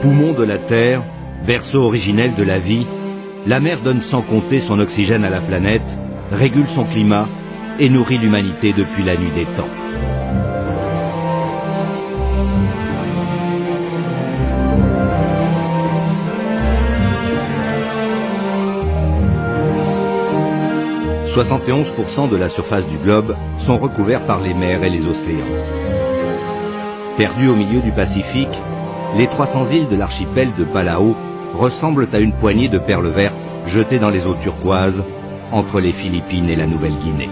Poumon de la Terre, berceau originel de la vie, la mer donne sans compter son oxygène à la planète, régule son climat et nourrit l'humanité depuis la nuit des temps. « 71% de la surface du globe sont recouverts par les mers et les océans. Perdus au milieu du Pacifique, les 300 îles de l'archipel de Palau ressemblent à une poignée de perles vertes jetées dans les eaux turquoises entre les Philippines et la Nouvelle-Guinée.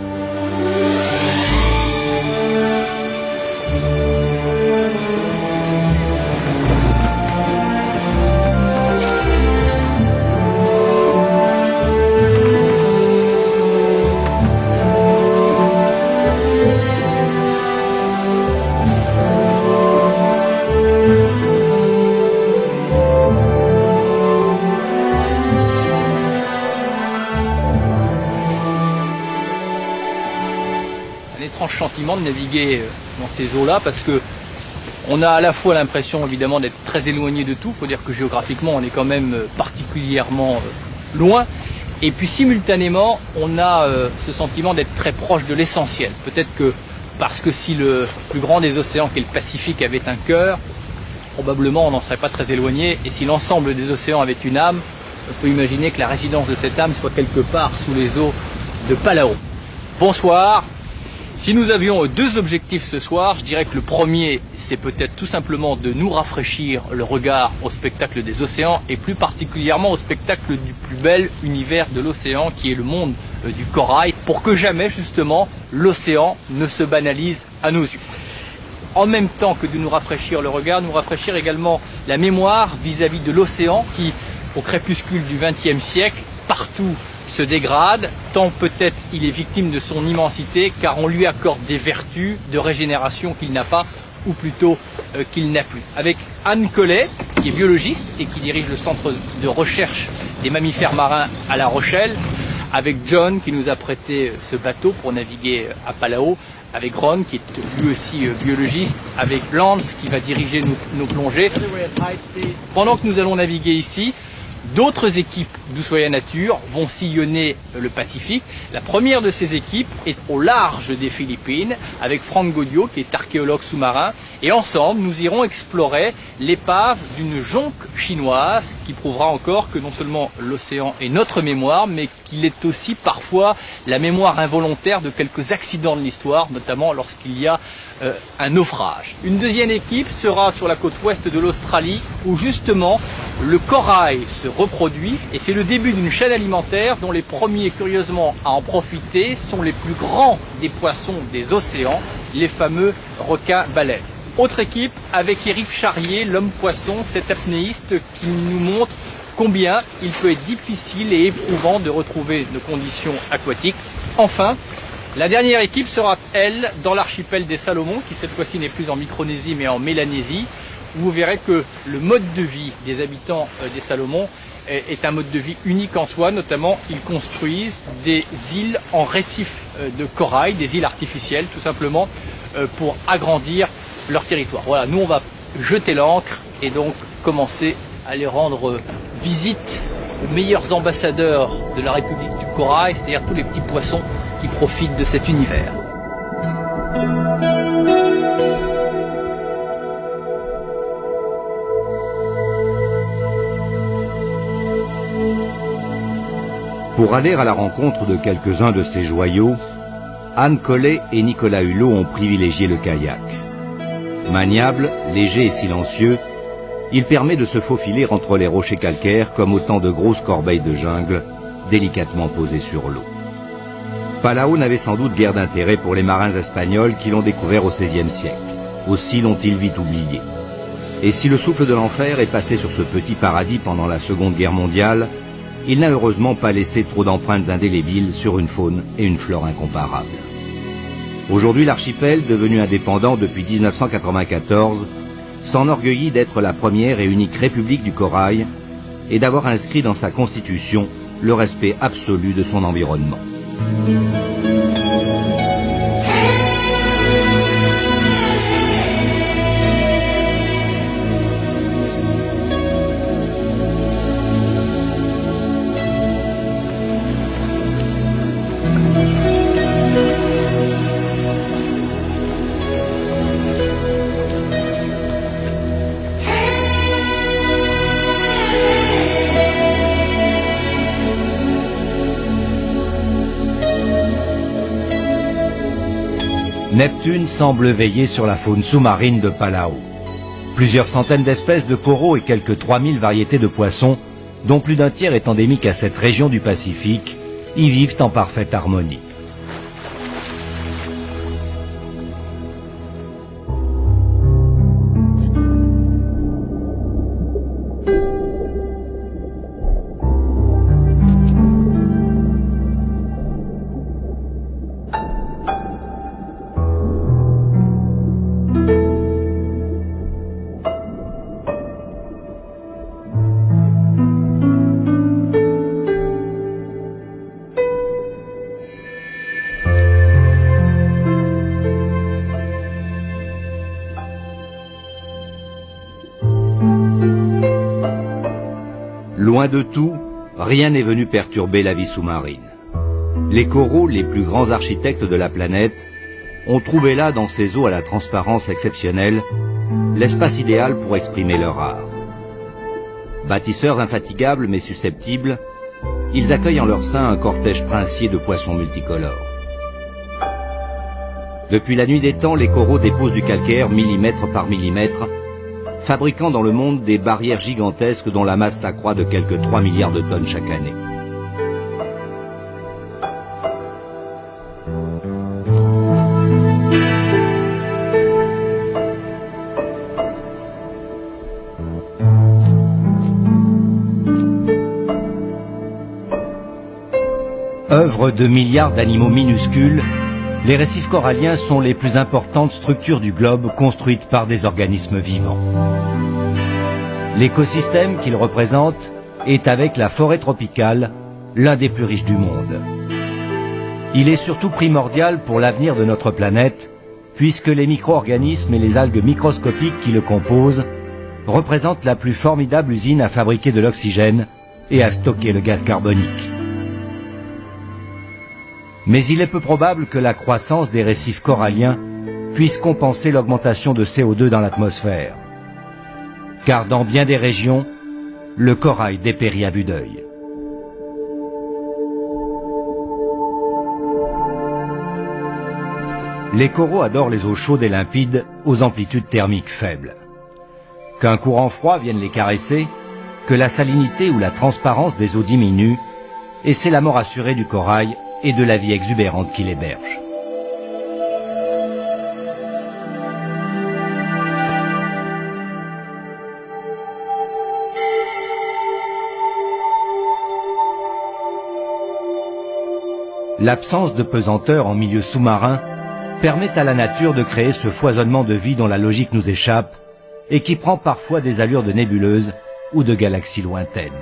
Sentiment de naviguer dans ces eaux-là parce que on a à la fois l'impression évidemment d'être très éloigné de tout, il faut dire que géographiquement on est quand même particulièrement loin, et puis simultanément on a ce sentiment d'être très proche de l'essentiel. Peut-être que parce que si le plus grand des océans qui est le Pacifique avait un cœur, probablement on n'en serait pas très éloigné, et si l'ensemble des océans avait une âme, on peut imaginer que la résidence de cette âme soit quelque part sous les eaux de Palau. Bonsoir. Si nous avions deux objectifs ce soir, je dirais que le premier, c'est peut-être tout simplement de nous rafraîchir le regard au spectacle des océans et plus particulièrement au spectacle du plus bel univers de l'océan qui est le monde du corail, pour que jamais justement l'océan ne se banalise à nos yeux. En même temps que de nous rafraîchir le regard, nous rafraîchir également la mémoire vis-à-vis de l'océan qui, au crépuscule du XXe siècle, partout se dégrade, tant peut-être il est victime de son immensité, car on lui accorde des vertus de régénération qu'il n'a pas, ou plutôt qu'il n'a plus. Avec Anne Collet, qui est biologiste et qui dirige le centre de recherche des mammifères marins à La Rochelle, avec John qui nous a prêté ce bateau pour naviguer à Palau, avec Ron qui est lui aussi biologiste, avec Lance qui va diriger nos plongées. Pendant que nous allons naviguer ici, d'autres équipes d'Ushuaïa Nature vont sillonner le Pacifique. La première de ces équipes est au large des Philippines avec Franck Gaudio qui est archéologue sous-marin, et ensemble nous irons explorer l'épave d'une jonque chinoise qui prouvera encore que non seulement l'océan est notre mémoire, mais qu'il est aussi parfois la mémoire involontaire de quelques accidents de l'histoire, notamment lorsqu'il y a un naufrage. Une deuxième équipe sera sur la côte ouest de l'Australie où justement le corail se reproduit, et c'est le début d'une chaîne alimentaire dont les premiers curieusement à en profiter sont les plus grands des poissons des océans, les fameux requins-baleines. Autre équipe avec Éric Charrier, l'homme-poisson, cet apnéiste qui nous montre combien il peut être difficile et éprouvant de retrouver nos conditions aquatiques. Enfin, la dernière équipe sera, elle, dans l'archipel des Salomon, qui cette fois-ci n'est plus en Micronésie mais en Mélanésie, où vous verrez que le mode de vie des habitants des Salomon est un mode de vie unique en soi. Notamment, ils construisent des îles en récifs de corail, des îles artificielles, tout simplement pour agrandir leur territoire. Voilà, nous on va jeter l'ancre et donc commencer à les rendre visite aux meilleurs ambassadeurs de la République du corail, c'est-à-dire tous les petits poissons qui profitent de cet univers. Pour aller à la rencontre de quelques-uns de ces joyaux, Anne Collet et Nicolas Hulot ont privilégié le kayak. Maniable, léger et silencieux, il permet de se faufiler entre les rochers calcaires comme autant de grosses corbeilles de jungle délicatement posées sur l'eau. Palau n'avait sans doute guère d'intérêt pour les marins espagnols qui l'ont découvert au XVIe siècle. Aussi l'ont-ils vite oublié. Et si le souffle de l'enfer est passé sur ce petit paradis pendant la Seconde Guerre mondiale, il n'a heureusement pas laissé trop d'empreintes indélébiles sur une faune et une flore incomparables. Aujourd'hui, l'archipel, devenu indépendant depuis 1994, s'enorgueillit d'être la première et unique république du corail et d'avoir inscrit dans sa constitution le respect absolu de son environnement. Neptune semble veiller sur la faune sous-marine de Palau. Plusieurs centaines d'espèces de coraux et quelques 3000 variétés de poissons, dont plus d'un tiers est endémique à cette région du Pacifique, y vivent en parfaite harmonie. Loin de tout, rien n'est venu perturber la vie sous-marine. Les coraux, les plus grands architectes de la planète, ont trouvé là, dans ces eaux à la transparence exceptionnelle, l'espace idéal pour exprimer leur art. Bâtisseurs infatigables mais susceptibles, ils accueillent en leur sein un cortège princier de poissons multicolores. Depuis la nuit des temps, les coraux déposent du calcaire millimètre par millimètre, fabriquant dans le monde des barrières gigantesques dont la masse s'accroît de quelques 3 milliards de tonnes chaque année. Œuvre de milliards d'animaux minuscules, les récifs coralliens sont les plus importantes structures du globe construites par des organismes vivants. L'écosystème qu'ils représentent est, avec la forêt tropicale, l'un des plus riches du monde. Il est surtout primordial pour l'avenir de notre planète, puisque les micro-organismes et les algues microscopiques qui le composent représentent la plus formidable usine à fabriquer de l'oxygène et à stocker le gaz carbonique. Mais il est peu probable que la croissance des récifs coralliens puisse compenser l'augmentation de CO2 dans l'atmosphère. Car dans bien des régions, le corail dépérit à vue d'œil. Les coraux adorent les eaux chaudes et limpides aux amplitudes thermiques faibles. Qu'un courant froid vienne les caresser, que la salinité ou la transparence des eaux diminue, et c'est la mort assurée du corail et de la vie exubérante qui l'héberge. L'absence de pesanteur en milieu sous-marin permet à la nature de créer ce foisonnement de vie dont la logique nous échappe et qui prend parfois des allures de nébuleuse ou de galaxies lointaines.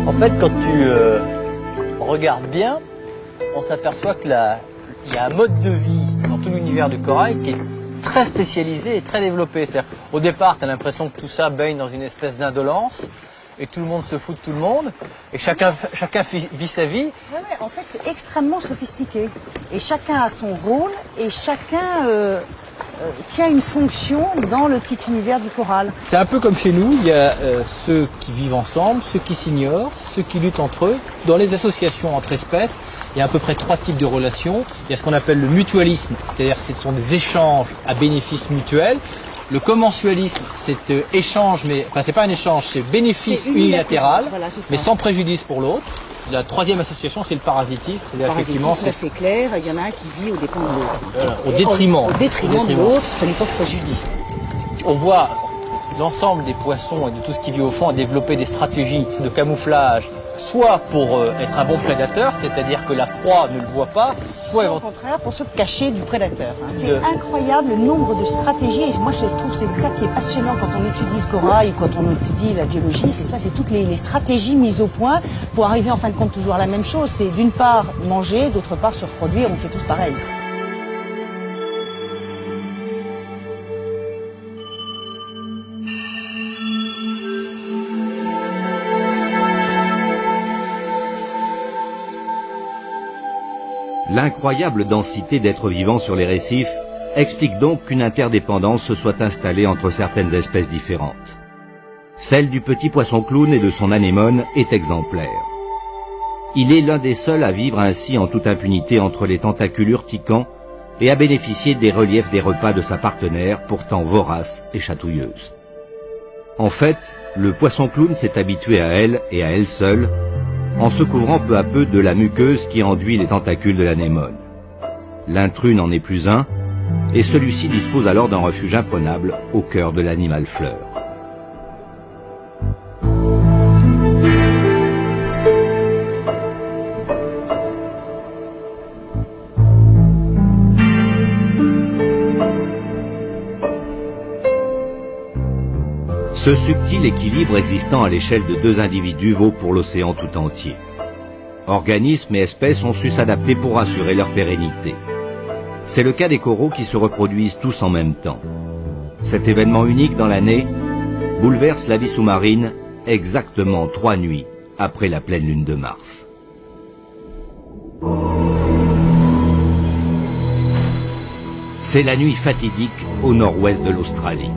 En fait, quand tu regardes bien, on s'aperçoit qu'il y a un mode de vie dans tout l'univers du corail qui est très spécialisé et très développé. C'est-à-dire, au départ, tu as l'impression que tout ça baigne dans une espèce d'indolence et tout le monde se fout de tout le monde et que chacun vit sa vie. Ouais, en fait, c'est extrêmement sophistiqué. Et chacun a son rôle et chacun tient une fonction dans le petit univers du coral. C'est un peu comme chez nous, il y a ceux qui vivent ensemble, ceux qui s'ignorent, ceux qui luttent entre eux. Dans les associations entre espèces, il y a à peu près 3 types de relations. Il y a ce qu'on appelle le mutualisme, c'est-à-dire que ce sont des échanges à bénéfice mutuel. Le commensualisme, c'est échange, mais enfin c'est pas un échange, c'est bénéfice unilatéral, voilà, mais sans préjudice pour l'autre. La troisième association, c'est le parasitisme. C'est-à-dire effectivement, c'est clair, il y en a un qui vit au dépens de l'autre. Au détriment. Au détriment de l'autre, ça lui porte préjudice. On voit l'ensemble des poissons et de tout ce qui vit au fond a développé des stratégies de camouflage, soit pour être un bon prédateur, c'est-à-dire que la proie ne le voit pas, soit au contraire pour se cacher du prédateur. C'est incroyable le nombre de stratégies, et moi je trouve que c'est ça qui est passionnant quand on étudie le corail, quand on étudie la biologie, c'est ça, c'est toutes les stratégies mises au point pour arriver en fin de compte toujours à la même chose, c'est d'une part manger, d'autre part se reproduire, on fait tous pareil. L'incroyable densité d'êtres vivants sur les récifs explique donc qu'une interdépendance se soit installée entre certaines espèces différentes. Celle du petit poisson clown et de son anémone est exemplaire. Il est l'un des seuls à vivre ainsi en toute impunité entre les tentacules urticants et à bénéficier des reliefs des repas de sa partenaire, pourtant vorace et chatouilleuse. En fait, le poisson clown s'est habitué à elle et à elle seule, en se couvrant peu à peu de la muqueuse qui enduit les tentacules de l'anémone. L'intrus n'en est plus un, et celui-ci dispose alors d'un refuge imprenable au cœur de l'animal fleur. Ce subtil équilibre existant à l'échelle de deux individus vaut pour l'océan tout entier. Organismes et espèces ont su s'adapter pour assurer leur pérennité. C'est le cas des coraux qui se reproduisent tous en même temps. Cet événement unique dans l'année bouleverse la vie sous-marine exactement 3 nuits après la pleine lune de mars. C'est la nuit fatidique au nord-ouest de l'Australie.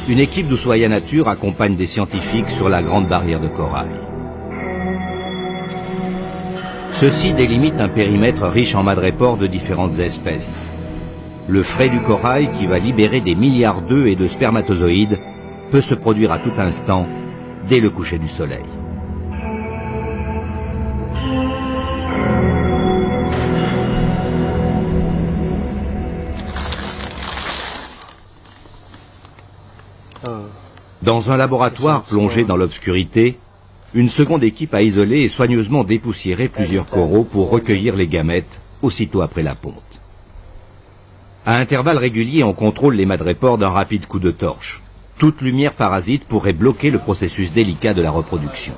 Une équipe d'Ushuaïa Nature accompagne des scientifiques sur la grande barrière de corail. Ceux-ci délimitent un périmètre riche en madrépores de différentes espèces. Le frai du corail, qui va libérer des milliards d'œufs et de spermatozoïdes, peut se produire à tout instant, dès le coucher du soleil. Dans un laboratoire plongé dans l'obscurité, une seconde équipe a isolé et soigneusement dépoussiéré plusieurs coraux pour recueillir les gamètes aussitôt après la ponte. À intervalles réguliers, on contrôle les madrépores d'un rapide coup de torche. Toute lumière parasite pourrait bloquer le processus délicat de la reproduction.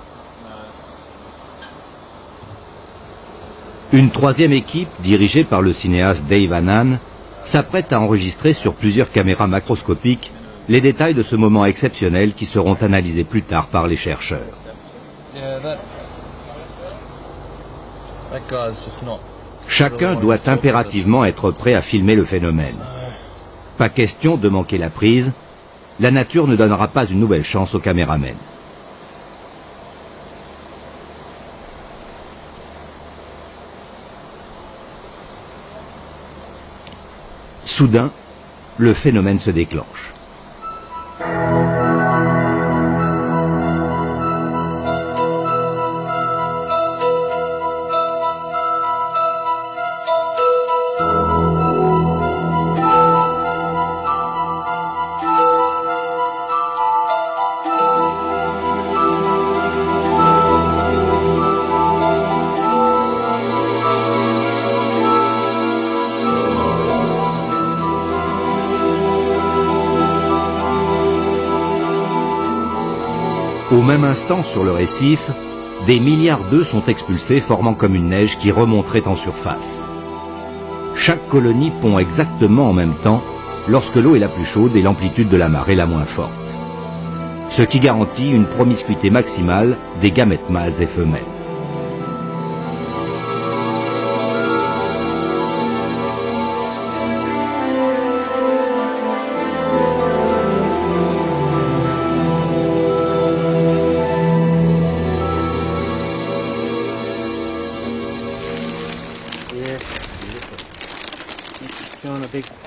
Une troisième équipe, dirigée par le cinéaste Dave Annan, s'apprête à enregistrer sur plusieurs caméras macroscopiques les détails de ce moment exceptionnel qui seront analysés plus tard par les chercheurs. Chacun doit impérativement être prêt à filmer le phénomène. Pas question de manquer la prise, la nature ne donnera pas une nouvelle chance aux caméramens. Soudain, le phénomène se déclenche. Au même instant, sur le récif, des milliards d'œufs sont expulsés, formant comme une neige qui remonterait en surface. Chaque colonie pond exactement en même temps, lorsque l'eau est la plus chaude et l'amplitude de la marée la moins forte. Ce qui garantit une promiscuité maximale des gamètes mâles et femelles.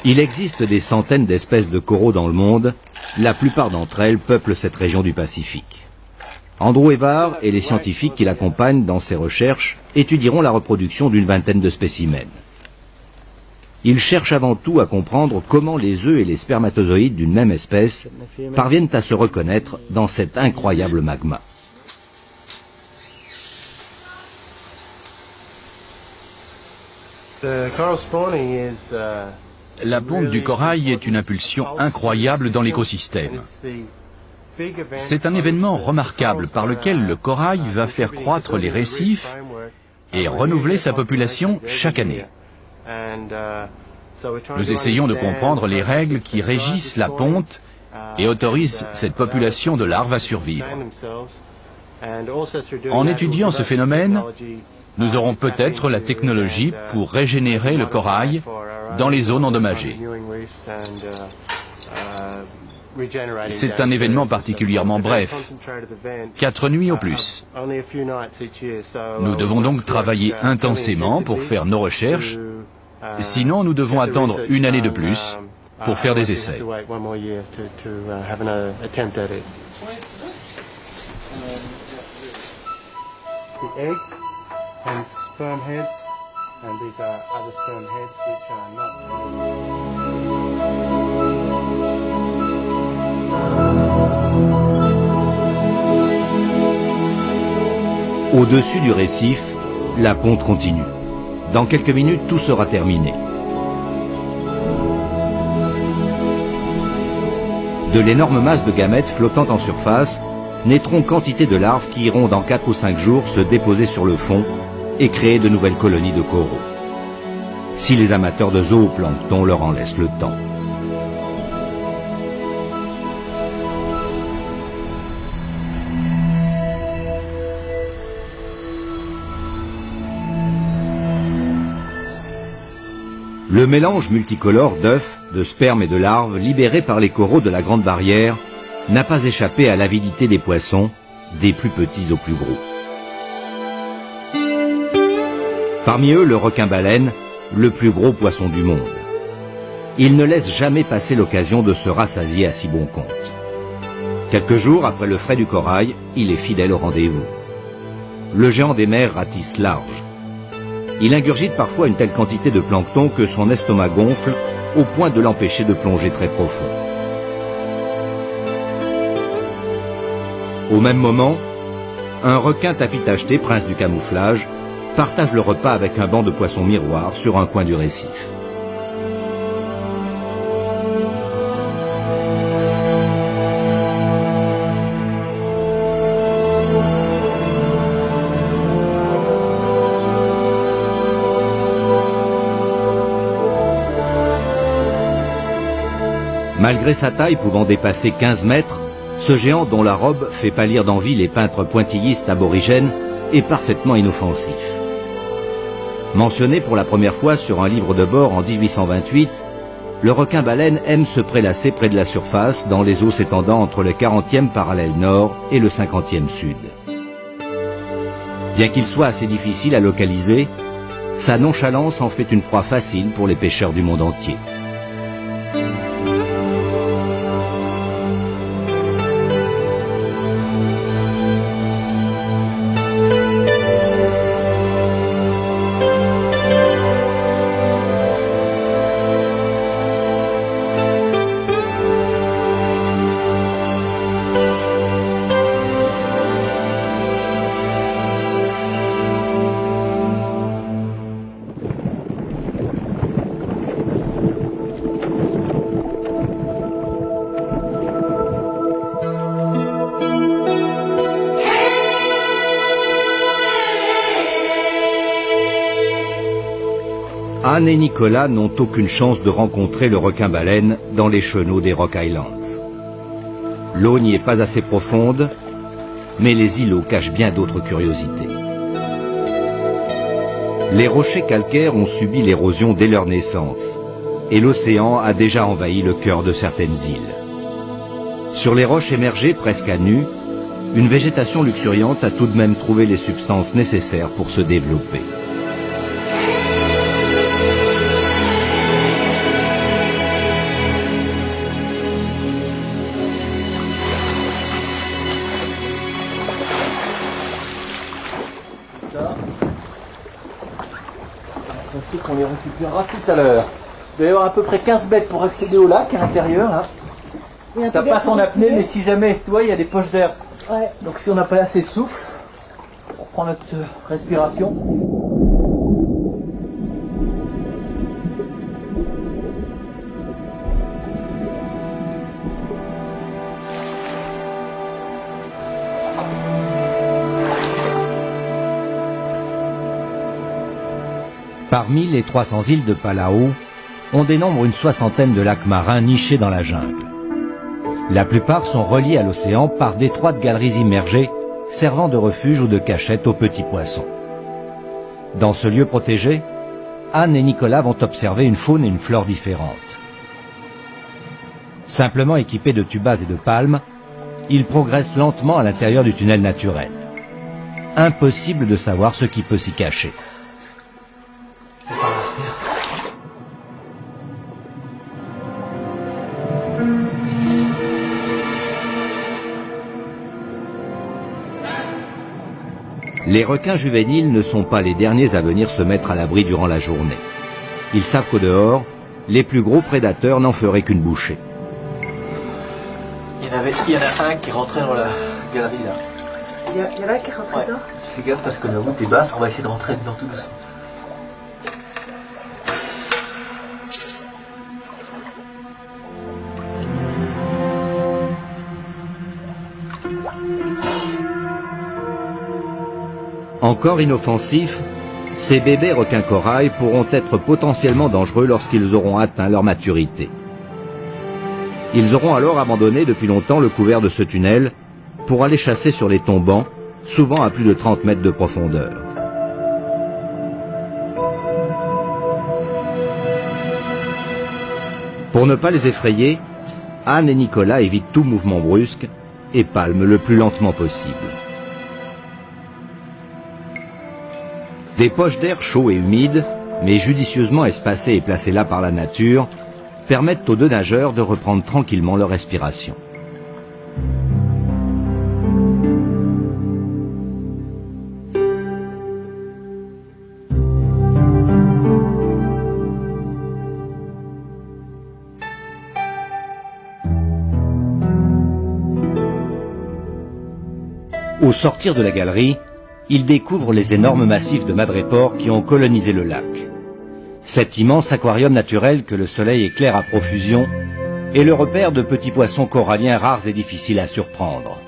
Il existe des centaines d'espèces de coraux dans le monde. La plupart d'entre elles peuplent cette région du Pacifique. Andrew Evard et les scientifiques qui l'accompagnent dans ses recherches étudieront la reproduction d'une vingtaine de spécimens. Il cherche avant tout à comprendre comment les œufs et les spermatozoïdes d'une même espèce parviennent à se reconnaître dans cet incroyable magma. La ponte du corail est une impulsion incroyable dans l'écosystème. C'est un événement remarquable par lequel le corail va faire croître les récifs et renouveler sa population chaque année. Nous essayons de comprendre les règles qui régissent la ponte et autorisent cette population de larves à survivre. En étudiant ce phénomène, nous aurons peut-être la technologie pour régénérer le corail dans les zones endommagées. C'est un événement particulièrement bref, 4 nuits au plus. Nous devons donc travailler intensément pour faire nos recherches, sinon nous devons attendre une année de plus pour faire des essais. And sperm heads, and these are other sperm heads which are not. Au-dessus du récif, la ponte continue. Dans quelques minutes, tout sera terminé. De l'énorme masse de gamètes flottant en surface naîtront quantité de larves qui iront dans 4 ou 5 jours se déposer sur le fond et créer de nouvelles colonies de coraux, si les amateurs de zooplancton leur en laissent le temps. Le mélange multicolore d'œufs, de sperme et de larves libérés par les coraux de la Grande Barrière n'a pas échappé à l'avidité des poissons, des plus petits aux plus gros. Parmi eux, le requin-baleine, le plus gros poisson du monde. Il ne laisse jamais passer l'occasion de se rassasier à si bon compte. Quelques jours après le frais du corail, il est fidèle au rendez-vous. Le géant des mers ratisse large. Il ingurgite parfois une telle quantité de plancton que son estomac gonfle au point de l'empêcher de plonger très profond. Au même moment, un requin tapis tacheté, prince du camouflage, partage le repas avec un banc de poissons miroirs sur un coin du récif. Malgré sa taille pouvant dépasser 15 mètres, ce géant dont la robe fait pâlir d'envie les peintres pointillistes aborigènes est parfaitement inoffensif. Mentionné pour la première fois sur un livre de bord en 1828, le requin-baleine aime se prélasser près de la surface dans les eaux s'étendant entre le 40e parallèle nord et le 50e sud. Bien qu'il soit assez difficile à localiser, sa nonchalance en fait une proie facile pour les pêcheurs du monde entier. Anne et Nicolas n'ont aucune chance de rencontrer le requin-baleine dans les chenaux des Rock Islands. L'eau n'y est pas assez profonde, mais les îlots cachent bien d'autres curiosités. Les rochers calcaires ont subi l'érosion dès leur naissance, et l'océan a déjà envahi le cœur de certaines îles. Sur les roches émergées presque à nu, une végétation luxuriante a tout de même trouvé les substances nécessaires pour se développer. On les récupérera tout à l'heure. doit y avoir à peu près 15 mètres pour accéder au lac à l'intérieur. Là. Ça passe en apnée, mais si jamais, tu vois, il y a des poches d'air. Ouais. Donc si on n'a pas assez de souffle, on reprend notre respiration. Parmi les 300 îles de Palau, on dénombre une soixantaine de lacs marins nichés dans la jungle. La plupart sont reliés à l'océan par d'étroites galeries immergées servant de refuge ou de cachette aux petits poissons. Dans ce lieu protégé, Anne et Nicolas vont observer une faune et une flore différentes. Simplement équipés de tubas et de palmes, ils progressent lentement à l'intérieur du tunnel naturel. Impossible de savoir ce qui peut s'y cacher. Les requins juvéniles ne sont pas les derniers à venir se mettre à l'abri durant la journée. Ils savent qu'au dehors, les plus gros prédateurs n'en feraient qu'une bouchée. Il y en a un qui rentrait dans la galerie là. Il y en a un qui rentrait dedans. Fais gaffe parce que la route est basse, on va essayer de rentrer dedans tout doucement. Encore inoffensifs, ces bébés requins corail pourront être potentiellement dangereux lorsqu'ils auront atteint leur maturité. Ils auront alors abandonné depuis longtemps le couvert de ce tunnel pour aller chasser sur les tombants, souvent à plus de 30 mètres de profondeur. Pour ne pas les effrayer, Anne et Nicolas évitent tout mouvement brusque et palment le plus lentement possible. Des poches d'air chauds et humides, mais judicieusement espacées et placées là par la nature, permettent aux deux nageurs de reprendre tranquillement leur respiration. Au sortir de la galerie, ils découvrent les énormes massifs de madrépores qui ont colonisé le lac. Cet immense aquarium naturel que le soleil éclaire à profusion est le repère de petits poissons coralliens rares et difficiles à surprendre.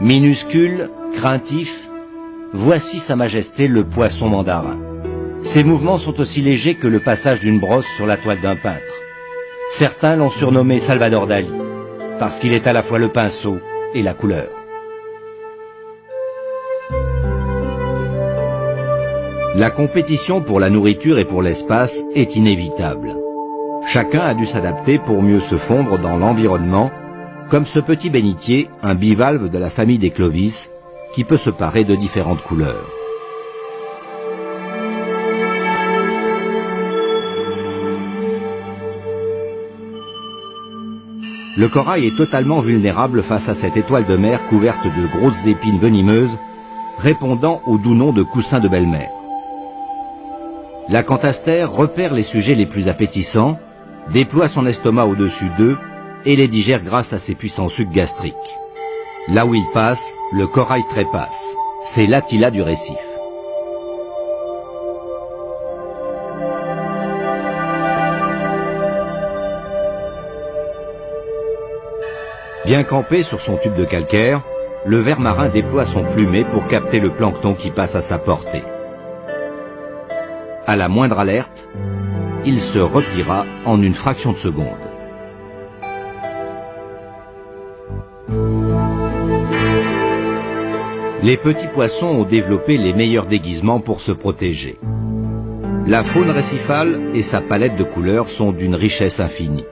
Minuscule, craintif, voici Sa Majesté le poisson mandarin. Ses mouvements sont aussi légers que le passage d'une brosse sur la toile d'un peintre. Certains l'ont surnommé Salvador Dali, parce qu'il est à la fois le pinceau et la couleur. La compétition pour la nourriture et pour l'espace est inévitable. Chacun a dû s'adapter pour mieux se fondre dans l'environnement, comme ce petit bénitier, un bivalve de la famille des Clovis, qui peut se parer de différentes couleurs. Le corail est totalement vulnérable face à cette étoile de mer couverte de grosses épines venimeuses, répondant au doux nom de coussin de belle-mère. L'acanthaster repère les sujets les plus appétissants, déploie son estomac au-dessus d'eux et les digère grâce à ses puissants sucs gastriques. Là où il passe, le corail trépasse. C'est l'Attila du récif. Bien campé sur son tube de calcaire, le ver marin déploie son plumet pour capter le plancton qui passe à sa portée. À la moindre alerte, il se repliera en une fraction de seconde. Les petits poissons ont développé les meilleurs déguisements pour se protéger. La faune récifale et sa palette de couleurs sont d'une richesse infinie.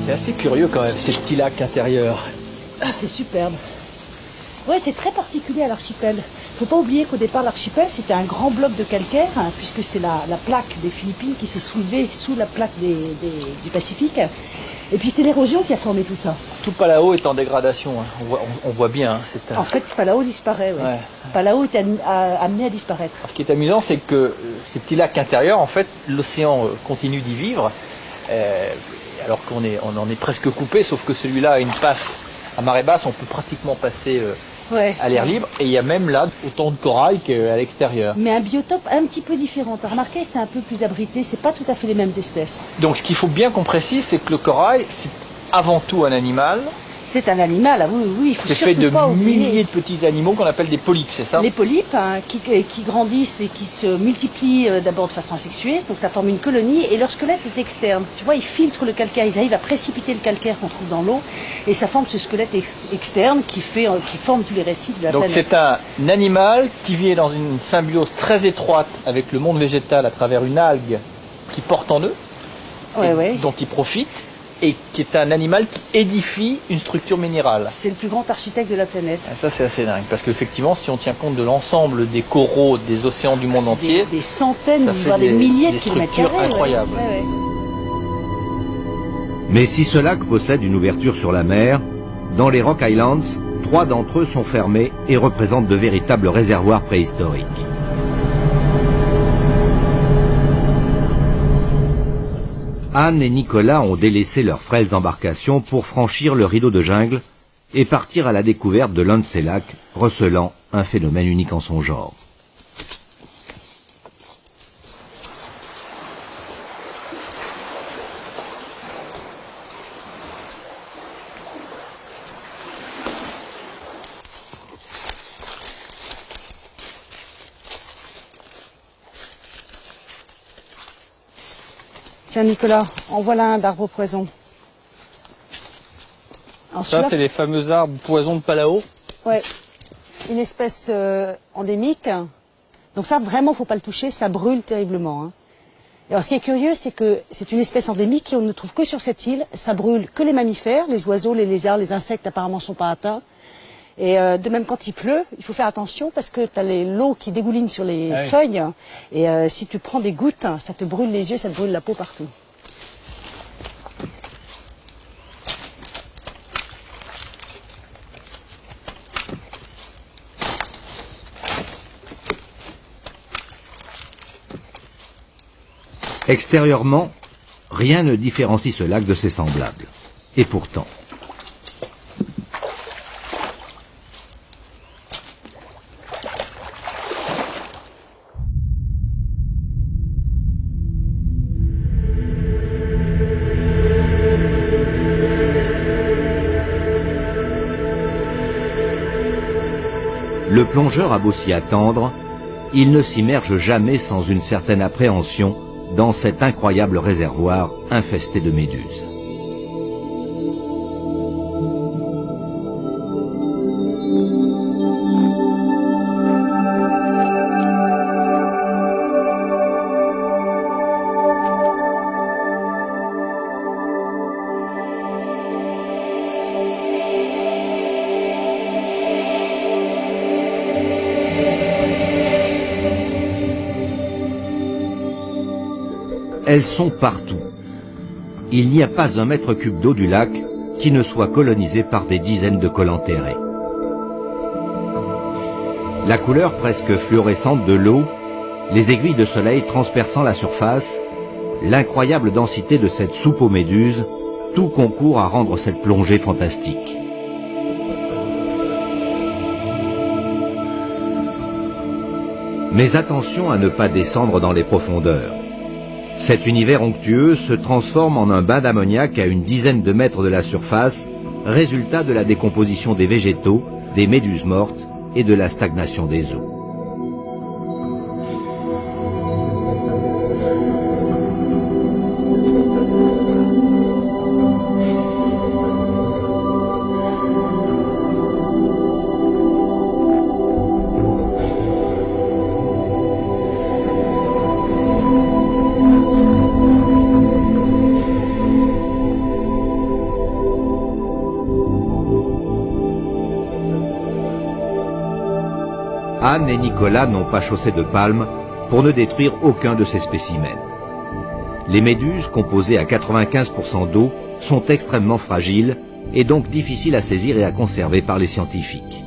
C'est assez curieux quand même, ces petits lacs intérieurs. Ah, c'est superbe. Ouais, c'est très particulier à l'archipel. Faut pas oublier qu'au départ, l'archipel, c'était un grand bloc de calcaire, hein, puisque c'est la plaque des Philippines qui s'est soulevée sous la plaque du Pacifique. Et puis c'est l'érosion qui a formé tout ça. Tout Palau est en dégradation, hein. On voit bien. Hein, En fait, Palau disparaît. Ouais. Palau est amené à disparaître. Ce qui est amusant, c'est que ces petits lacs intérieurs, en fait, l'océan continue d'y vivre, alors qu'on en est presque coupé, sauf que celui-là a une passe à marée basse, on peut pratiquement passer à l'air libre, et il y a même là autant de corail qu'à l'extérieur. Mais un biotope un petit peu différent. T'as remarqué, c'est un peu plus abrité, c'est pas tout à fait les mêmes espèces. Donc ce qu'il faut bien qu'on précise, c'est que le corail, c'est avant tout un animal. C'est un animal, oui, il faut c'est fait de milliers de petits animaux qu'on appelle des polypes, c'est ça? Les polypes, hein, qui grandissent et qui se multiplient d'abord de façon asexuée, donc ça forme une colonie, et leur squelette est externe. Tu vois, ils filtrent le calcaire, ils arrivent à précipiter le calcaire qu'on trouve dans l'eau, et ça forme ce squelette externe qui forme tous les récits de la planète. Donc c'est un animal qui vit dans une symbiose très étroite avec le monde végétal à travers une algue qui porte en eux, dont il profite, et qui est un animal qui édifie une structure minérale. C'est le plus grand architecte de la planète. Et ça c'est assez dingue, parce qu'effectivement si on tient compte de l'ensemble des coraux des océans du monde entier, des centaines, voire des milliers de kilomètres carrés. Incroyables. Mais si ce lac possède une ouverture sur la mer, dans les Rock Islands, 3 d'entre eux sont fermés et représentent de véritables réservoirs préhistoriques. Anne et Nicolas ont délaissé leurs frêles embarcations pour franchir le rideau de jungle et partir à la découverte de l'un de ces lacs, recelant un phénomène unique en son genre. Tiens Nicolas, en voilà un d'arbre poison. Alors, ça c'est les fameux arbres poison de Palau. Ouais, une espèce endémique. Donc ça vraiment faut pas le toucher, ça brûle terriblement. Hein. Et alors ce qui est curieux, c'est que c'est une espèce endémique qu'on ne trouve que sur cette île. Ça brûle que les mammifères, les oiseaux, les lézards, les insectes apparemment sont pas atteints. Et de même quand il pleut, il faut faire attention parce que tu as l'eau qui dégouline sur les feuilles. Et si tu prends des gouttes, ça te brûle les yeux, ça te brûle la peau partout. Extérieurement, rien ne différencie ce lac de ses semblables. Et pourtant... Le plongeur a beau s'y attendre, il ne s'immerge jamais sans une certaine appréhension dans cet incroyable réservoir infesté de méduses. Elles sont partout. Il n'y a pas un mètre cube d'eau du lac qui ne soit colonisé par des dizaines de colenterrés. La couleur presque fluorescente de l'eau, les aiguilles de soleil transperçant la surface, l'incroyable densité de cette soupe aux méduses, tout concourt à rendre cette plongée fantastique. Mais attention à ne pas descendre dans les profondeurs. Cet univers onctueux se transforme en un bain d'ammoniac à une dizaine de mètres de la surface, résultat de la décomposition des végétaux, des méduses mortes et de la stagnation des eaux. Anne et Nicolas n'ont pas chaussé de palmes pour ne détruire aucun de ces spécimens. Les méduses, composées à 95% d'eau, sont extrêmement fragiles et donc difficiles à saisir et à conserver par les scientifiques.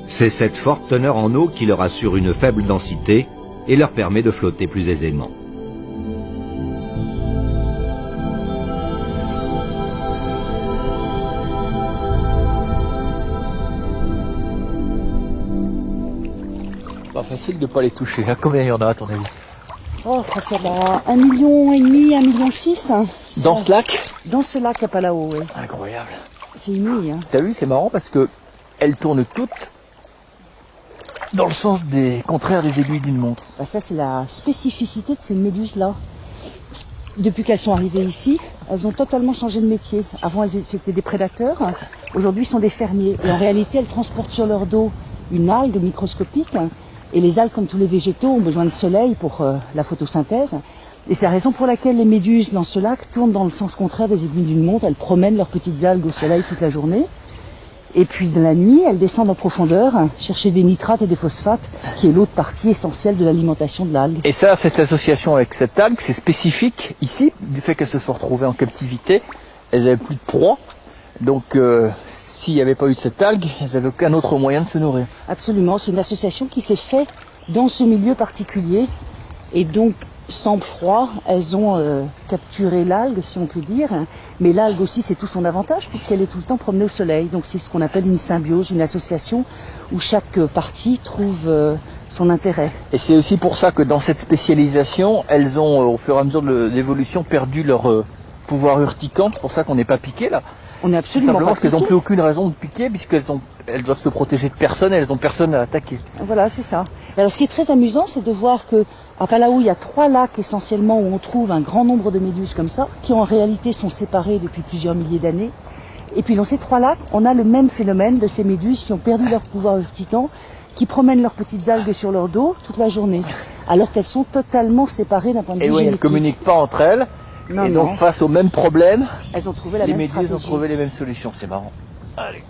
C'est cette forte teneur en eau qui leur assure une faible densité et leur permet de flotter plus aisément. Pas facile de ne pas les toucher. Combien il y en a à ton avis? Oh, je crois qu'il y en a 1,5 million, 1,6 million. Dans ce lac? Dans ce lac à Palau, oui. Incroyable. C'est inouï. Hein. T'as vu, c'est marrant parce que elles tournent toutes dans le sens contraire des aiguilles d'une montre. Bah ça, c'est la spécificité de ces méduses-là. Depuis qu'elles sont arrivées ici, elles ont totalement changé de métier. Avant, elles étaient des prédateurs. Aujourd'hui, sont des fermiers. Et en réalité, elles transportent sur leur dos une algue microscopique. Et les algues, comme tous les végétaux, ont besoin de soleil pour la photosynthèse. Et c'est la raison pour laquelle les méduses dans ce lac tournent dans le sens contraire des aiguilles d'une montre. Elles promènent leurs petites algues au soleil toute la journée. Et puis de la nuit, elles descendent en profondeur chercher des nitrates et des phosphates, qui est l'autre partie essentielle de l'alimentation de l'algue. Et ça, cette association avec cette algue, c'est spécifique ici, du fait qu'elles se soient retrouvées en captivité. Elles n'avaient plus de proie. Donc s'il n'y avait pas eu cette algue, elles n'avaient aucun autre moyen de se nourrir. Absolument, c'est une association qui s'est faite dans ce milieu particulier. Et donc, sans proie, elles ont capturé l'algue, si on peut dire. Mais l'algue aussi, c'est tout son avantage, puisqu'elle est tout le temps promenée au soleil. Donc c'est ce qu'on appelle une symbiose, une association où chaque partie trouve son intérêt. Et c'est aussi pour ça que dans cette spécialisation, elles ont, au fur et à mesure de l'évolution, perdu leur pouvoir urticant. C'est pour ça qu'on n'est pas piqué là. On est absolument simplement parce qu'elles n'ont plus aucune raison de piquer, puisqu'elles doivent se protéger de personne et elles n'ont personne à attaquer. Voilà, c'est ça. Alors ce qui est très amusant, c'est de voir que à Palau, il y a 3 lacs essentiellement où on trouve un grand nombre de méduses comme ça, qui en réalité sont séparés depuis plusieurs milliers d'années. Et puis dans ces 3 lacs, on a le même phénomène de ces méduses qui ont perdu leur pouvoir urticant, qui promènent leurs petites algues sur leur dos toute la journée, alors qu'elles sont totalement séparées d'un point de vue génétique. Et oui, elles ne communiquent pas entre elles. Non, et donc face au même problème, elles ont trouvé la les même méduses stratégie. ont trouvé les mêmes solutions. C'est marrant. Allez.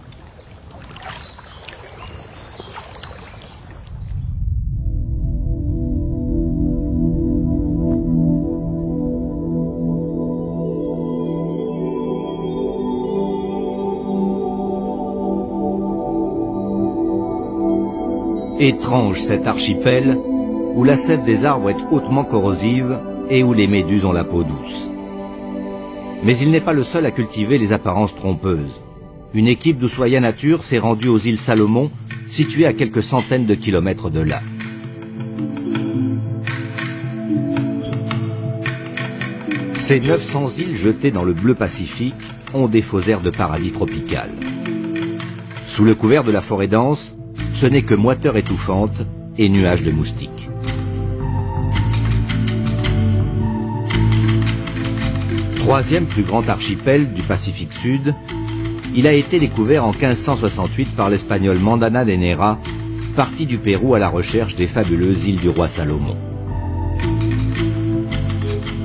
Étrange cet archipel où la sève des arbres est hautement corrosive et où les méduses ont la peau douce. Mais il n'est pas le seul à cultiver les apparences trompeuses. Une équipe d'Ushuaïa Nature s'est rendue aux îles Salomon, situées à quelques centaines de kilomètres de là. Ces 900 îles jetées dans le bleu Pacifique ont des faux airs de paradis tropical. Sous le couvert de la forêt dense, ce n'est que moiteur étouffante et nuages de moustiques. Troisième plus grand archipel du Pacifique Sud, il a été découvert en 1568 par l'espagnol Mandana de Nera, parti du Pérou à la recherche des fabuleuses îles du roi Salomon.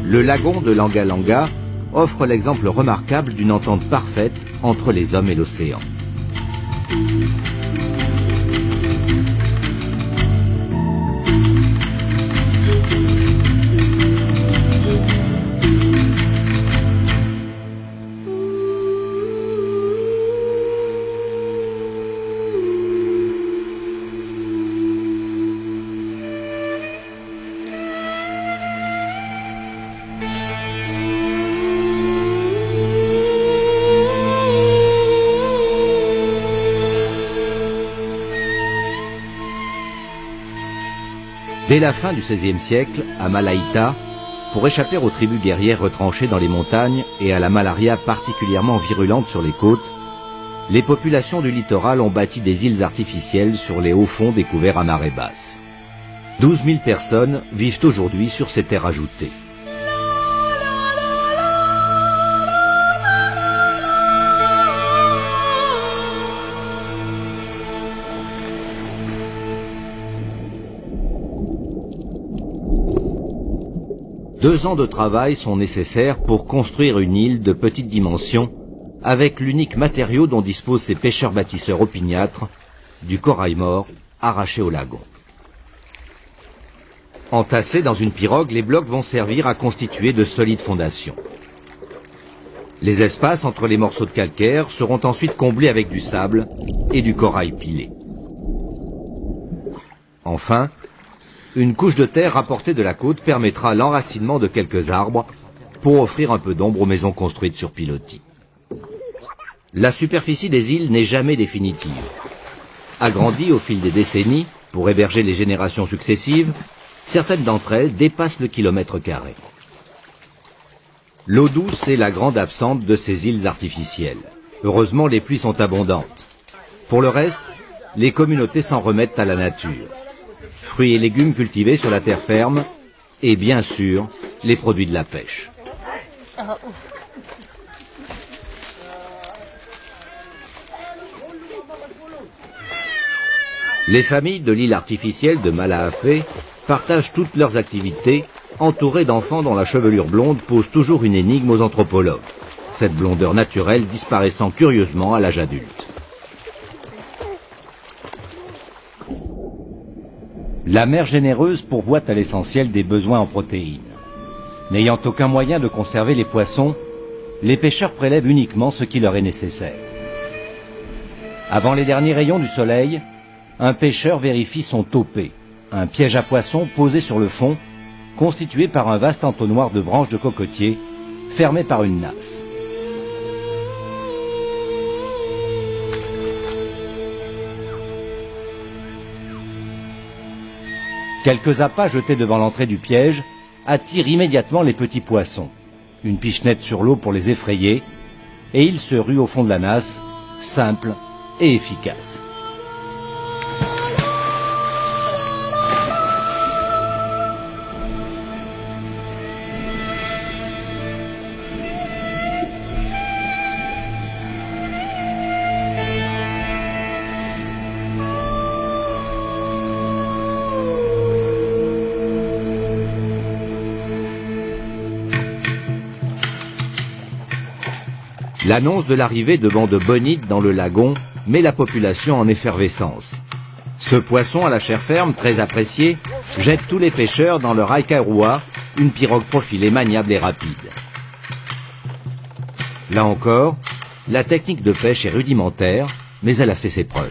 Le lagon de Langa Langa offre l'exemple remarquable d'une entente parfaite entre les hommes et l'océan. Dès la fin du XVIe siècle, à Malaïta, pour échapper aux tribus guerrières retranchées dans les montagnes et à la malaria particulièrement virulente sur les côtes, les populations du littoral ont bâti des îles artificielles sur les hauts fonds découverts à marée basse. 12 000 personnes vivent aujourd'hui sur ces terres ajoutées. Deux ans de travail sont nécessaires pour construire une île de petite dimension avec l'unique matériau dont disposent ces pêcheurs bâtisseurs opiniâtres, du corail mort arrachés au lagon. Entassés dans une pirogue, les blocs vont servir à constituer de solides fondations. Les espaces entre les morceaux de calcaire seront ensuite comblés avec du sable et du corail pilé. Enfin, une couche de terre rapportée de la côte permettra l'enracinement de quelques arbres pour offrir un peu d'ombre aux maisons construites sur pilotis. La superficie des îles n'est jamais définitive. Agrandie au fil des décennies pour héberger les générations successives, certaines d'entre elles dépassent le kilomètre carré. L'eau douce est la grande absente de ces îles artificielles. Heureusement, les pluies sont abondantes. Pour le reste, les communautés s'en remettent à la nature. Fruits et légumes cultivés sur la terre ferme et, bien sûr, les produits de la pêche. Les familles de l'île artificielle de Malaafé partagent toutes leurs activités, entourées d'enfants dont la chevelure blonde pose toujours une énigme aux anthropologues, cette blondeur naturelle disparaissant curieusement à l'âge adulte. La mer généreuse pourvoit à l'essentiel des besoins en protéines. N'ayant aucun moyen de conserver les poissons, les pêcheurs prélèvent uniquement ce qui leur est nécessaire. Avant les derniers rayons du soleil, un pêcheur vérifie son topé, un piège à poissons posé sur le fond, constitué par un vaste entonnoir de branches de cocotier, fermé par une nasse. Quelques appâts jetés devant l'entrée du piège attirent immédiatement les petits poissons. Une pichenette sur l'eau pour les effrayer, et ils se ruent au fond de la nasse, simple et efficace. L'annonce de l'arrivée de bancs de bonites dans le lagon met la population en effervescence. Ce poisson à la chair ferme, très apprécié, jette tous les pêcheurs dans leur aikairua, une pirogue profilée maniable et rapide. Là encore, la technique de pêche est rudimentaire, mais elle a fait ses preuves.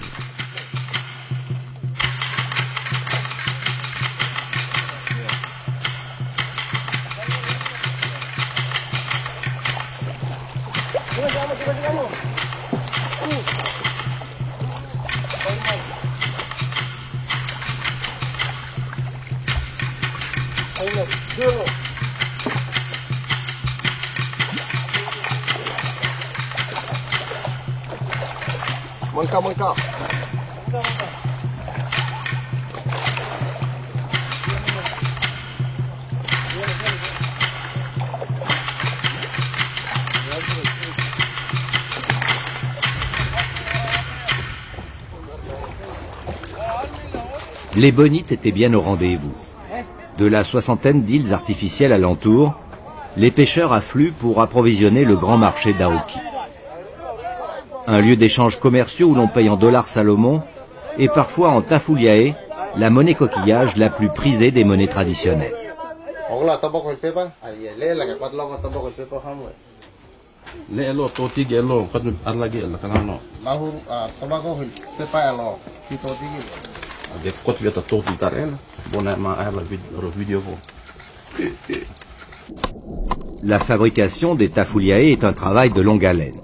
Les bonites étaient bien au rendez-vous. De la soixantaine d'îles artificielles alentour, les pêcheurs affluent pour approvisionner le grand marché d'Aoki. Un lieu d'échanges commerciaux où l'on paye en dollars Salomon et parfois en tafuliae, la monnaie coquillage la plus prisée des monnaies traditionnelles. La fabrication des tafuliae est un travail de longue haleine.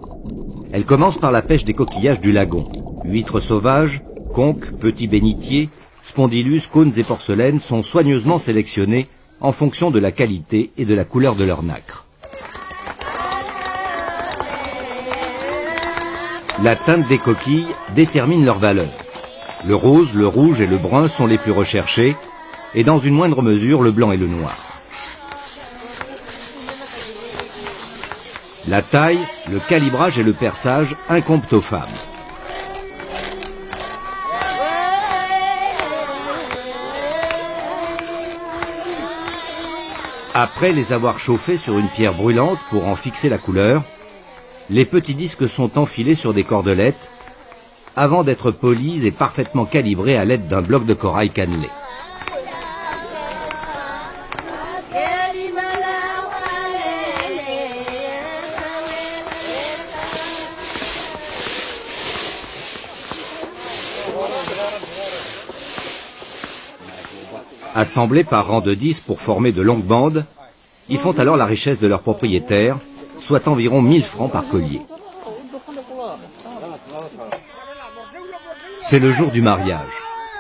Elle commence par la pêche des coquillages du lagon. Huîtres sauvages, conques, petits bénitiers, spondylus, cônes et porcelaines sont soigneusement sélectionnés en fonction de la qualité et de la couleur de leur nacre. La teinte des coquilles détermine leur valeur. Le rose, le rouge et le brun sont les plus recherchés, et dans une moindre mesure le blanc et le noir. La taille, le calibrage et le perçage incombent aux femmes. Après les avoir chauffés sur une pierre brûlante pour en fixer la couleur, les petits disques sont enfilés sur des cordelettes avant d'être polies et parfaitement calibrées à l'aide d'un bloc de corail cannelé. Assemblés par rang de 10 pour former de longues bandes, ils font alors la richesse de leurs propriétaires, soit environ 1000 francs par collier. C'est le jour du mariage.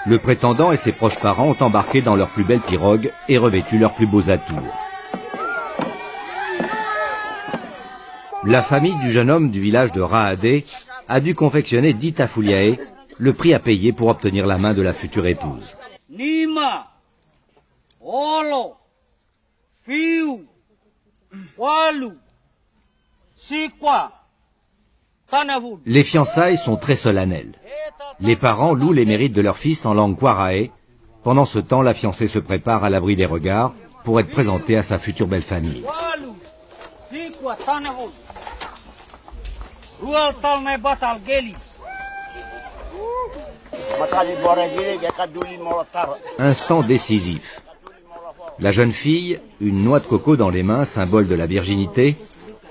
Le prétendant et ses proches parents ont embarqué dans leurs plus belles pirogues et revêtu leurs plus beaux atours. La famille du jeune homme du village de Raadé a dû confectionner 10 tafouliae, le prix à payer pour obtenir la main de la future épouse. Nima, Olo, Fiu, Walu, Sikwa, Tanavul. Les fiançailles sont très solennelles. Les parents louent les mérites de leur fils en langue kwarae. Pendant ce temps, la fiancée se prépare à l'abri des regards pour être présentée à sa future belle famille. Walu, Sikwa, Tanavul. Rual Talne Batal Geli. Instant décisif. La jeune fille, une noix de coco dans les mains, symbole de la virginité,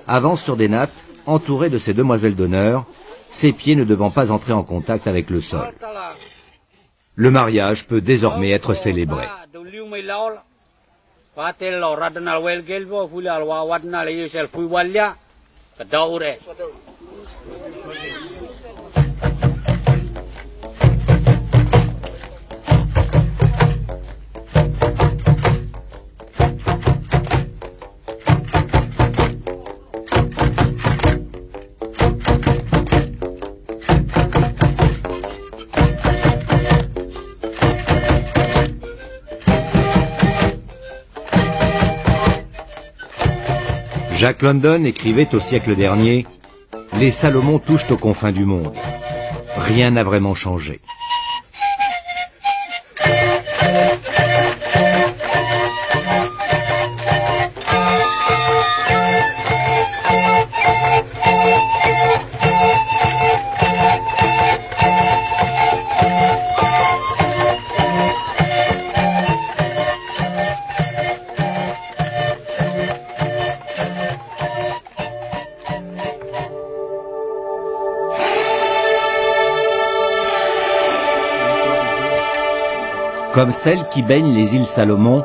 avance sur des nattes, entourée de ses demoiselles d'honneur, ses pieds ne devant pas entrer en contact avec le sol. Le mariage peut désormais être célébré. Jack London écrivait au siècle dernier « Les Salomon touchent aux confins du monde. Rien n'a vraiment changé. » Comme celle qui baigne les îles Salomon,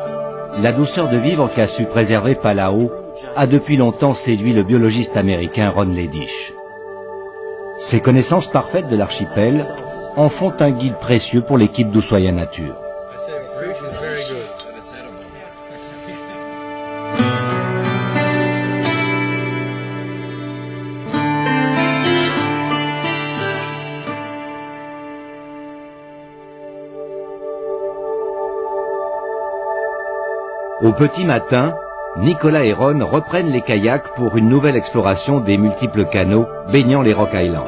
la douceur de vivre qu'a su préserver Palau a depuis longtemps séduit le biologiste américain Ron Ledish. Ses connaissances parfaites de l'archipel en font un guide précieux pour l'équipe d'Ushuaïa Nature. Au petit matin, Nicolas et Ron reprennent les kayaks pour une nouvelle exploration des multiples canaux baignant les Rock Islands.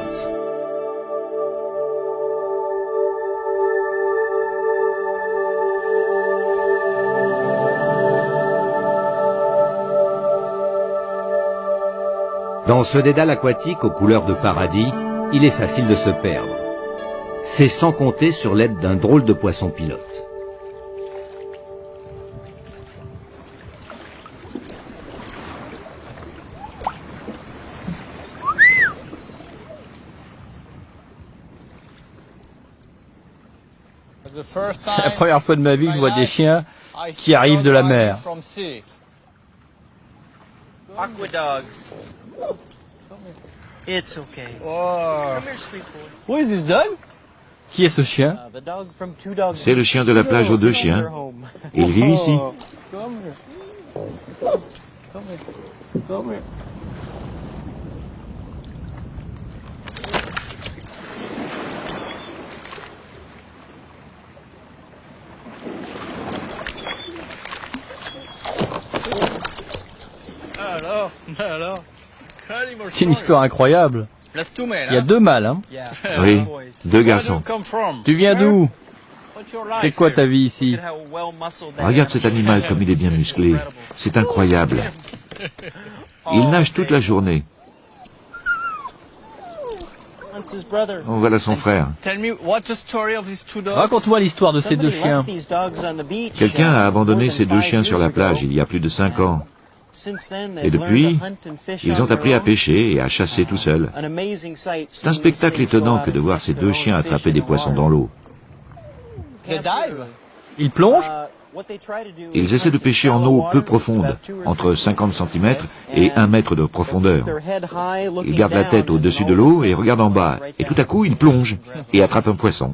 Dans ce dédale aquatique aux couleurs de paradis, il est facile de se perdre. C'est sans compter sur l'aide d'un drôle de poisson pilote. C'est la première fois de ma vie que je vois des chiens qui arrivent de la mer. Qui est ce chien? C'est le chien de la plage aux deux chiens. Il vit ici. C'est une histoire incroyable. Il y a deux mâles, hein? Oui, deux garçons. Tu viens d'où? C'est quoi ta vie ici? Regarde cet animal comme il est bien musclé. C'est incroyable. Il nage toute la journée. Oh, voilà son frère. Raconte-moi l'histoire de ces deux chiens. Quelqu'un a abandonné ces deux chiens sur la plage il y a plus de 5 ans. Et depuis, ils ont appris à pêcher et à chasser tout seuls. C'est un spectacle étonnant que de voir ces deux chiens attraper des poissons dans l'eau. Ils plongent? Ils essaient de pêcher en eau peu profonde, entre 50 cm et 1 mètre de profondeur. Ils gardent la tête au-dessus de l'eau et regardent en bas. Et tout à coup, ils plongent et attrapent un poisson.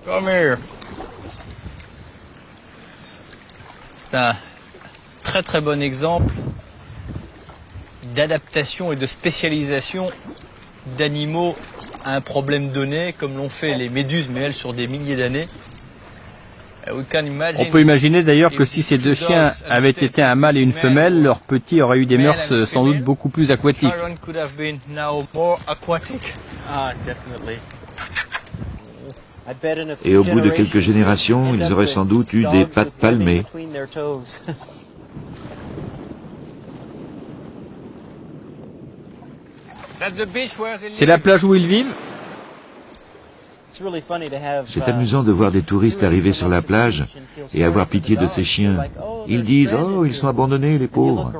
Come here. C'est un très bon exemple d'adaptation et de spécialisation d'animaux à un problème donné, comme l'ont fait les méduses, mais elles sur des milliers d'années. On peut imaginer d'ailleurs que si ces deux chiens avaient été un mâle et une femelle, leurs petits auraient eu des mœurs sans doute beaucoup plus aquatiques. Et au bout de quelques générations, ils auraient sans doute eu des pattes palmées. C'est la plage où ils vivent? C'est amusant de voir des touristes arriver sur la plage et avoir pitié de ces chiens. Ils disent « Oh, ils sont abandonnés, les pauvres !»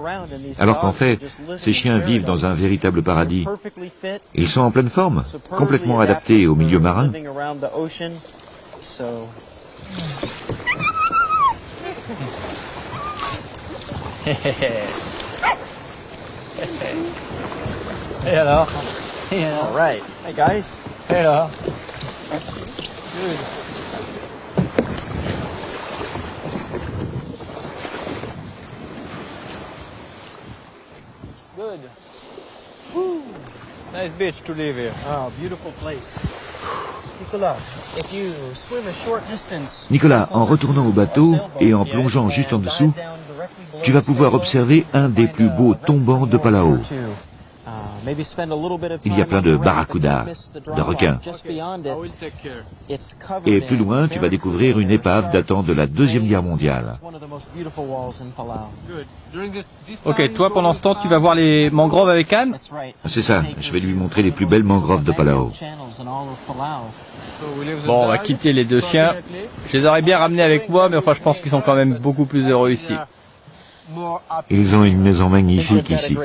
Alors qu'en fait, ces chiens vivent dans un véritable paradis. Ils sont en pleine forme, complètement adaptés au milieu marin. Et alors? All right. Hey guys. Et alors? Good. Good. Woo. Nice beach to live here. Oh, beautiful place. Nicolas, if you swim a short distance, Nicolas, en retournant au bateau et en plongeant juste en dessous, tu vas pouvoir observer un des plus beaux tombants de Palau. Il y a plein de barracudas, de requins. Et plus loin, tu vas découvrir une épave datant de la Deuxième Guerre mondiale. Ok, toi pendant ce temps, tu vas voir les mangroves avec Anne? C'est ça, je vais lui montrer les plus belles mangroves de Palau. Bon, on va quitter les deux chiens. Je les aurais bien ramenés avec moi, mais enfin je pense qu'ils sont quand même beaucoup plus heureux ici. Ils ont une maison magnifique ici.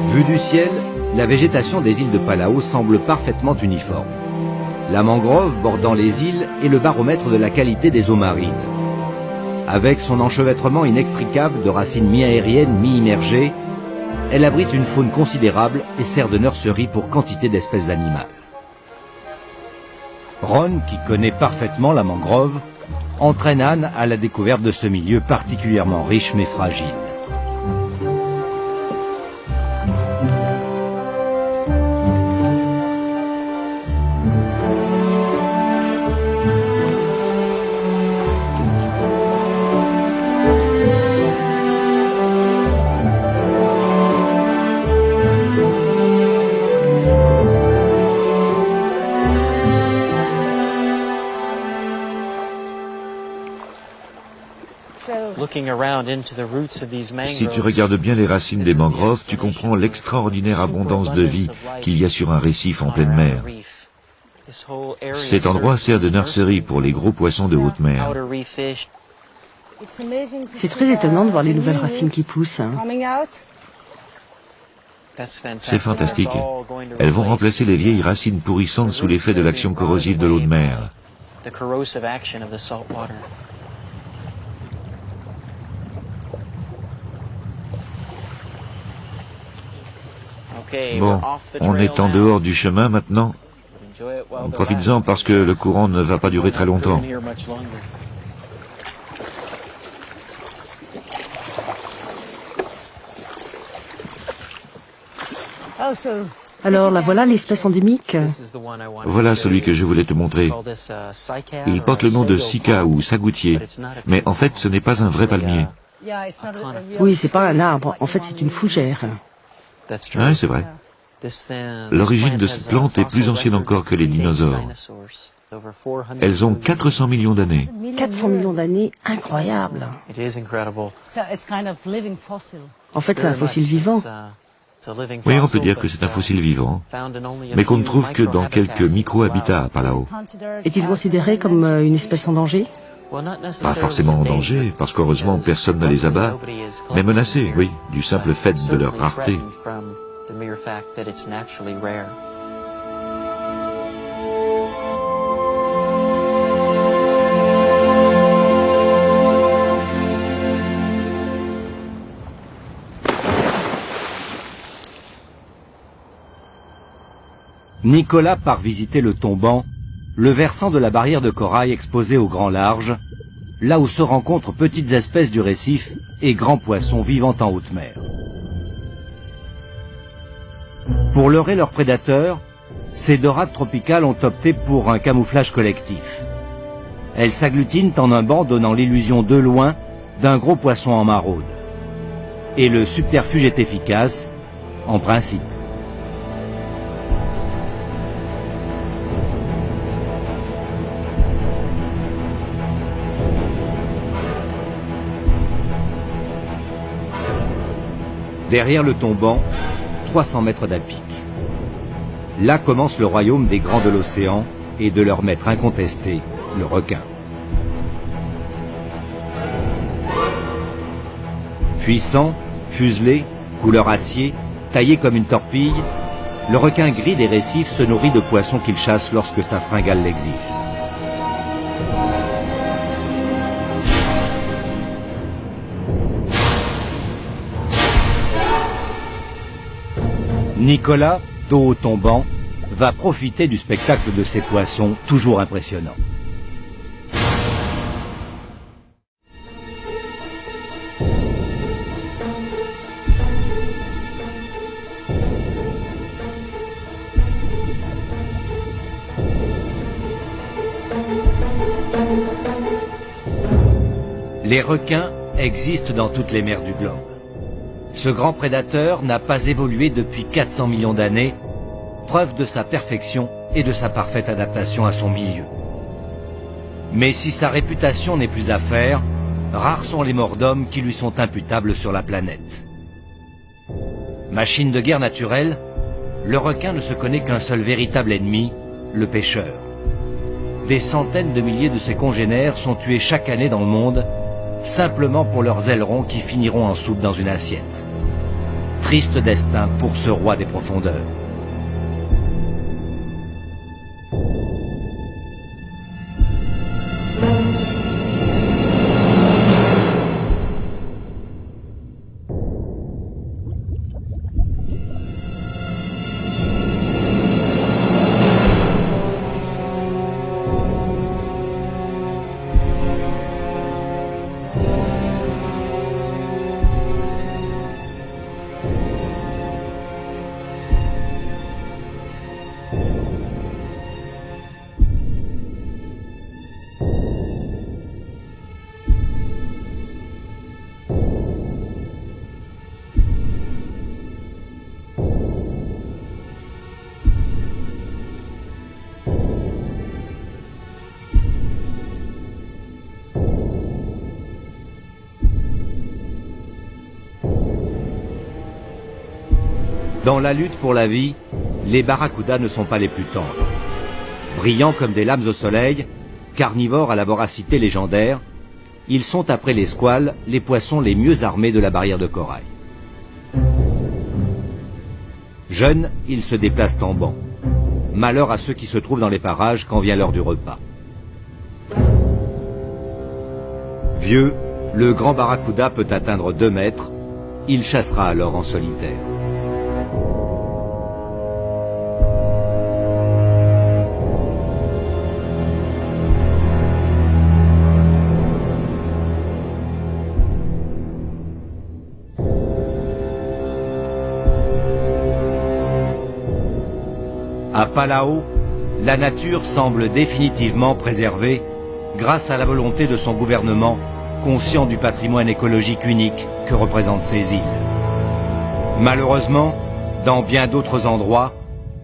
Vue du ciel, la végétation des îles de Palau semble parfaitement uniforme. La mangrove bordant les îles est le baromètre de la qualité des eaux marines. Avec son enchevêtrement inextricable de racines mi-aériennes, mi-immergées, elle abrite une faune considérable et sert de nurserie pour quantité d'espèces animales. Ron, qui connaît parfaitement la mangrove, entraîne Anne à la découverte de ce milieu particulièrement riche mais fragile. Si tu regardes bien les racines des mangroves, tu comprends l'extraordinaire abondance de vie qu'il y a sur un récif en pleine mer. Cet endroit sert de nurserie pour les gros poissons de haute mer. C'est très étonnant de voir les nouvelles racines qui poussent. C'est fantastique. Elles vont remplacer les vieilles racines pourrissantes sous l'effet de l'action corrosive de l'eau de mer. Bon, on est en dehors du chemin maintenant. Profites-en parce que le courant ne va pas durer très longtemps. Alors, là voilà l'espèce endémique. Voilà celui que je voulais te montrer. Il porte le nom de sika ou sagoutier, mais en fait ce n'est pas un vrai palmier. Oui, c'est pas un arbre, en fait c'est une fougère. Ouais, c'est vrai. L'origine de cette plante est plus ancienne encore que les dinosaures. Elles ont 400 millions d'années. 400 millions d'années, incroyable. En fait, c'est un fossile vivant. Oui, on peut dire que c'est un fossile vivant, mais qu'on ne trouve que dans quelques micro-habitats à Palau. Est-il considéré comme une espèce en danger? Pas forcément en danger, parce qu'heureusement personne ne les abat, mais menacés, oui, du simple fait de leur rareté. Nicolas part visiter le Tomban, le versant de la barrière de corail exposé au grand large, là où se rencontrent petites espèces du récif et grands poissons vivant en haute mer. Pour leurrer leurs prédateurs, ces dorades tropicales ont opté pour un camouflage collectif. Elles s'agglutinent en un banc donnant l'illusion de loin d'un gros poisson en maraude. Et le subterfuge est efficace, en principe. Derrière le Tomban, 300 mètres d'à pic. Là commence le royaume des grands de l'océan et de leur maître incontesté, le requin. Puissant, fuselé, couleur acier, taillé comme une torpille, le requin gris des récifs se nourrit de poissons qu'il chasse lorsque sa fringale l'exige. Nicolas, dos au Tomban, va profiter du spectacle de ces poissons toujours impressionnants. Les requins existent dans toutes les mers du globe. Ce grand prédateur n'a pas évolué depuis 400 millions d'années, preuve de sa perfection et de sa parfaite adaptation à son milieu. Mais si sa réputation n'est plus à faire, rares sont les morts d'hommes qui lui sont imputables sur la planète. Machine de guerre naturelle, le requin ne se connaît qu'un seul véritable ennemi, le pêcheur. Des centaines de milliers de ses congénères sont tués chaque année dans le monde, simplement pour leurs ailerons qui finiront en soupe dans une assiette. Triste destin pour ce roi des profondeurs. Dans la lutte pour la vie, les barracudas ne sont pas les plus tendres. Brillants comme des lames au soleil, carnivores à la voracité légendaire, ils sont après les squales les poissons les mieux armés de la barrière de corail. Jeunes, ils se déplacent en banc. Malheur à ceux qui se trouvent dans les parages quand vient l'heure du repas. Vieux, le grand barracuda peut atteindre 2 mètres. Il chassera alors en solitaire. À Palau, la nature semble définitivement préservée grâce à la volonté de son gouvernement, conscient du patrimoine écologique unique que représentent ces îles. Malheureusement, dans bien d'autres endroits,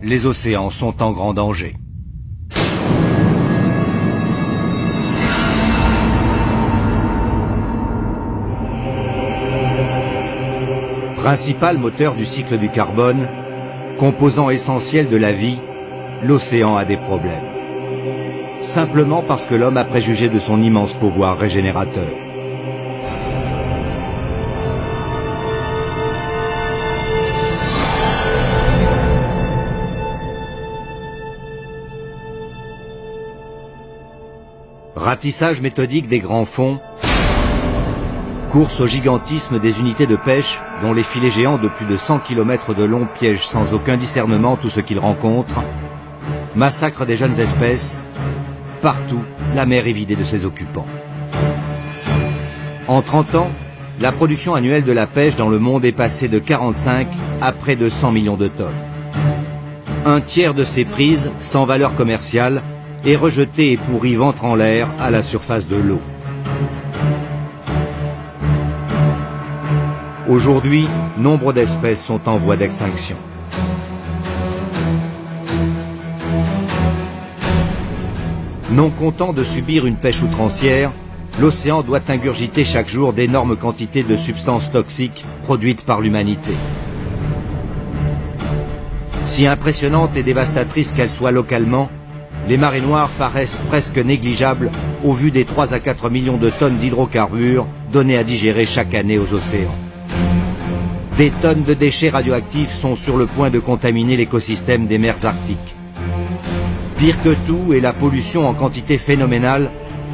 les océans sont en grand danger. Principal moteur du cycle du carbone, composant essentiel de la vie, l'océan a des problèmes. Simplement parce que l'homme a préjugé de son immense pouvoir régénérateur. Ratissage méthodique des grands fonds, course au gigantisme des unités de pêche dont les filets géants de plus de 100 km de long piègent sans aucun discernement tout ce qu'ils rencontrent, massacre des jeunes espèces, partout la mer est vidée de ses occupants. En 30 ans, la production annuelle de la pêche dans le monde est passée de 45 à près de 100 millions de tonnes. Un tiers de ces prises, sans valeur commerciale, est rejeté et pourri ventre en l'air à la surface de l'eau. Aujourd'hui, nombre d'espèces sont en voie d'extinction. Non content de subir une pêche outrancière, l'océan doit ingurgiter chaque jour d'énormes quantités de substances toxiques produites par l'humanité. Si impressionnantes et dévastatrices qu'elles soient localement, les marées noires paraissent presque négligeables au vu des 3 à 4 millions de tonnes d'hydrocarbures données à digérer chaque année aux océans. Des tonnes de déchets radioactifs sont sur le point de contaminer l'écosystème des mers arctiques. Pire que tout est la pollution en quantité phénoménale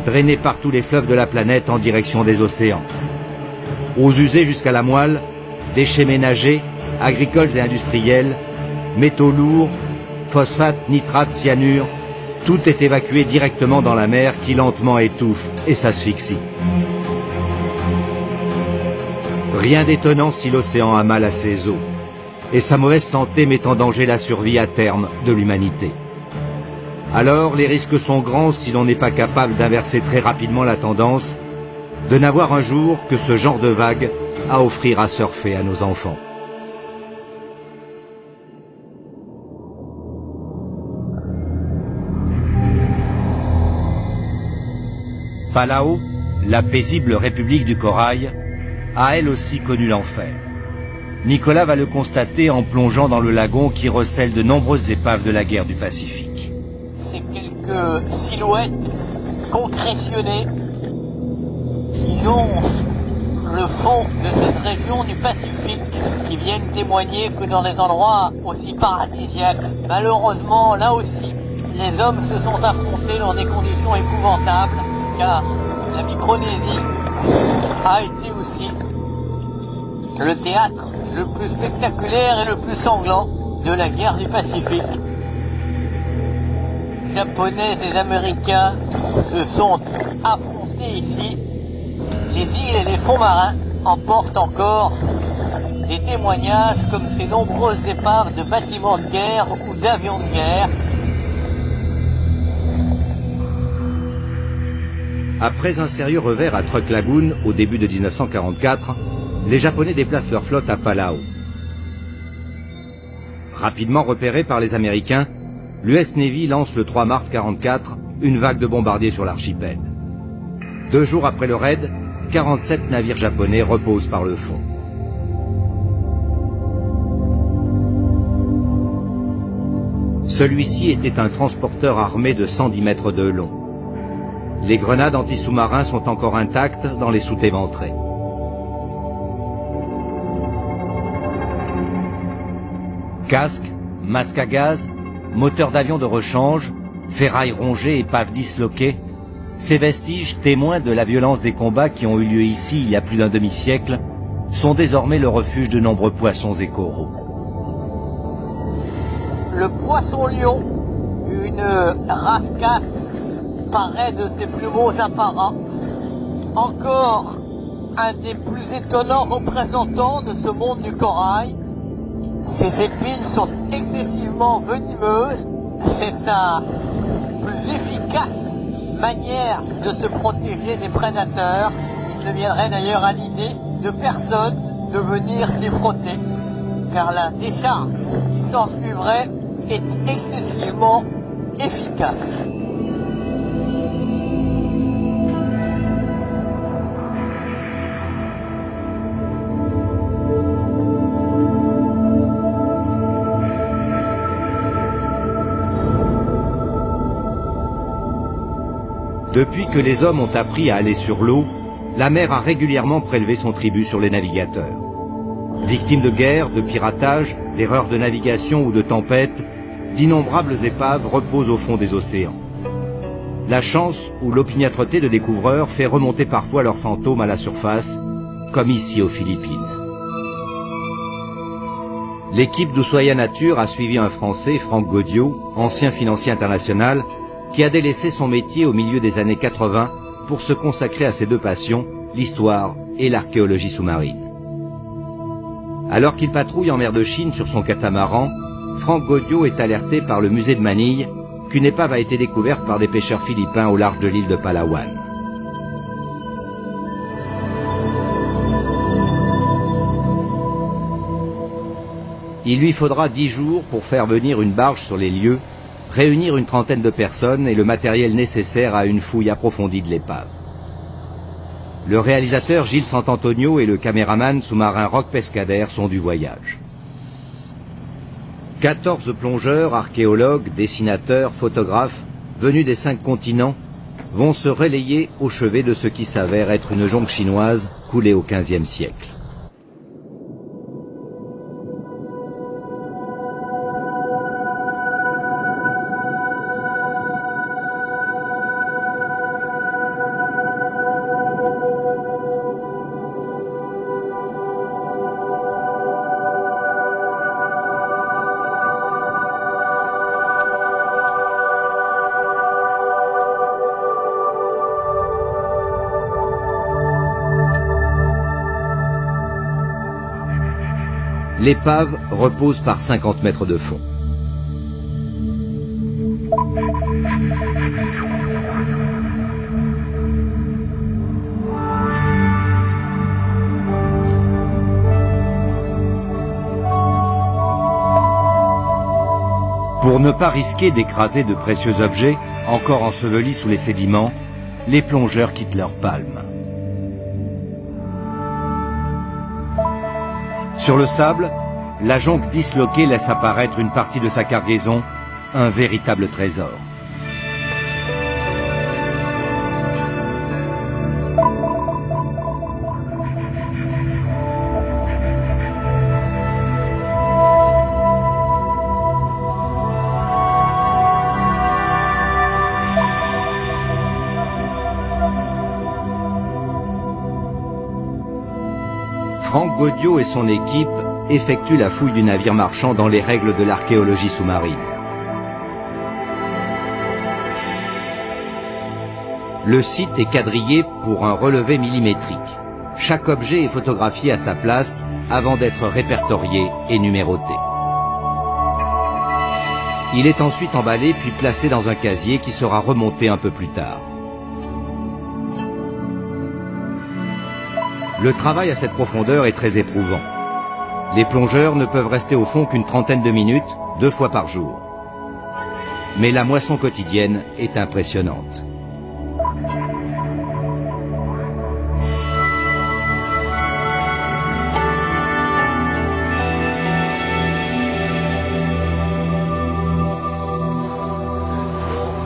drainée par tous les fleuves de la planète en direction des océans. Eaux usées jusqu'à la moelle, déchets ménagers, agricoles et industriels, métaux lourds, phosphates, nitrates, cyanure, tout est évacué directement dans la mer qui lentement étouffe et s'asphyxie. Rien d'étonnant si l'océan a mal à ses eaux, et sa mauvaise santé met en danger la survie à terme de l'humanité. Alors les risques sont grands si l'on n'est pas capable d'inverser très rapidement la tendance, de n'avoir un jour que ce genre de vague à offrir à surfer à nos enfants. Palau, la paisible république du corail, a elle aussi connu l'enfer. Nicolas va le constater en plongeant dans le lagon qui recèle de nombreuses épaves de la guerre du Pacifique. C'est quelques silhouettes concrétionnées qui longent le fond de cette région du Pacifique, qui viennent témoigner que dans des endroits aussi paradisiaques, malheureusement, là aussi, les hommes se sont affrontés dans des conditions épouvantables, car la Micronésie a été aussi le théâtre le plus spectaculaire et le plus sanglant de la guerre du Pacifique. Les Japonais et les Américains se sont affrontés ici. Les îles et les fonds marins emportent encore des témoignages comme ces nombreuses épaves de bâtiments de guerre ou d'avions de guerre. Après un sérieux revers à Truk Lagoon au début de 1944, les Japonais déplacent leur flotte à Palau. Rapidement repéré par les Américains, l'US Navy lance le 3 mars 1944 une vague de bombardiers sur l'archipel. 2 jours après le raid, 47 navires japonais reposent par le fond. Celui-ci était un transporteur armé de 110 mètres de long. Les grenades anti-sous-marins sont encore intactes dans les soutes éventrées. Casques, masques à gaz, moteurs d'avion de rechange, ferrailles rongées, épaves disloquées, ces vestiges, témoins de la violence des combats qui ont eu lieu ici il y a plus d'un demi-siècle, sont désormais le refuge de nombreux poissons et coraux. Le poisson-lion, une rascasse, paraît de ses plus beaux apparats. Encore un des plus étonnants représentants de ce monde du corail. Ces épines sont excessivement venimeuses. C'est sa plus efficace manière de se protéger des prédateurs. Il ne viendrait d'ailleurs à l'idée de personne de venir s'y frotter, car la décharge qui s'en suivrait est excessivement efficace. Depuis que les hommes ont appris à aller sur l'eau, la mer a régulièrement prélevé son tribut sur les navigateurs. Victimes de guerre, de piratage, d'erreurs de navigation ou de tempêtes, d'innombrables épaves reposent au fond des océans. La chance ou l'opiniâtreté de découvreurs fait remonter parfois leurs fantômes à la surface, comme ici aux Philippines. L'équipe d'Ushuaïa Nature a suivi un Français, Franck Gaudiot, ancien financier international, qui a délaissé son métier au milieu des années 80 pour se consacrer à ses deux passions, l'histoire et l'archéologie sous-marine. Alors qu'il patrouille en mer de Chine sur son catamaran, Franck Gaudiot est alerté par le musée de Manille qu'une épave a été découverte par des pêcheurs philippins au large de l'île de Palawan. Il lui faudra 10 jours pour faire venir une barge sur les lieux, réunir une trentaine de personnes et le matériel nécessaire à une fouille approfondie de l'épave. Le réalisateur Gilles Santantonio et le caméraman sous-marin Roch Pescader sont du voyage. 14 plongeurs, archéologues, dessinateurs, photographes, venus des 5 continents, vont se relayer au chevet de ce qui s'avère être une jonque chinoise coulée au XVe siècle. L'épave repose par 50 mètres de fond. Pour ne pas risquer d'écraser de précieux objets, encore ensevelis sous les sédiments, les plongeurs quittent leurs palmes. Sur le sable, la jonque disloquée laisse apparaître une partie de sa cargaison, un véritable trésor. Franck Gaudiot et son équipe effectuent la fouille du navire marchand dans les règles de l'archéologie sous-marine. Le site est quadrillé pour un relevé millimétrique. Chaque objet est photographié à sa place avant d'être répertorié et numéroté. Il est ensuite emballé puis placé dans un casier qui sera remonté un peu plus tard. Le travail à cette profondeur est très éprouvant. Les plongeurs ne peuvent rester au fond qu'une trentaine de minutes, 2 fois par jour. Mais la moisson quotidienne est impressionnante.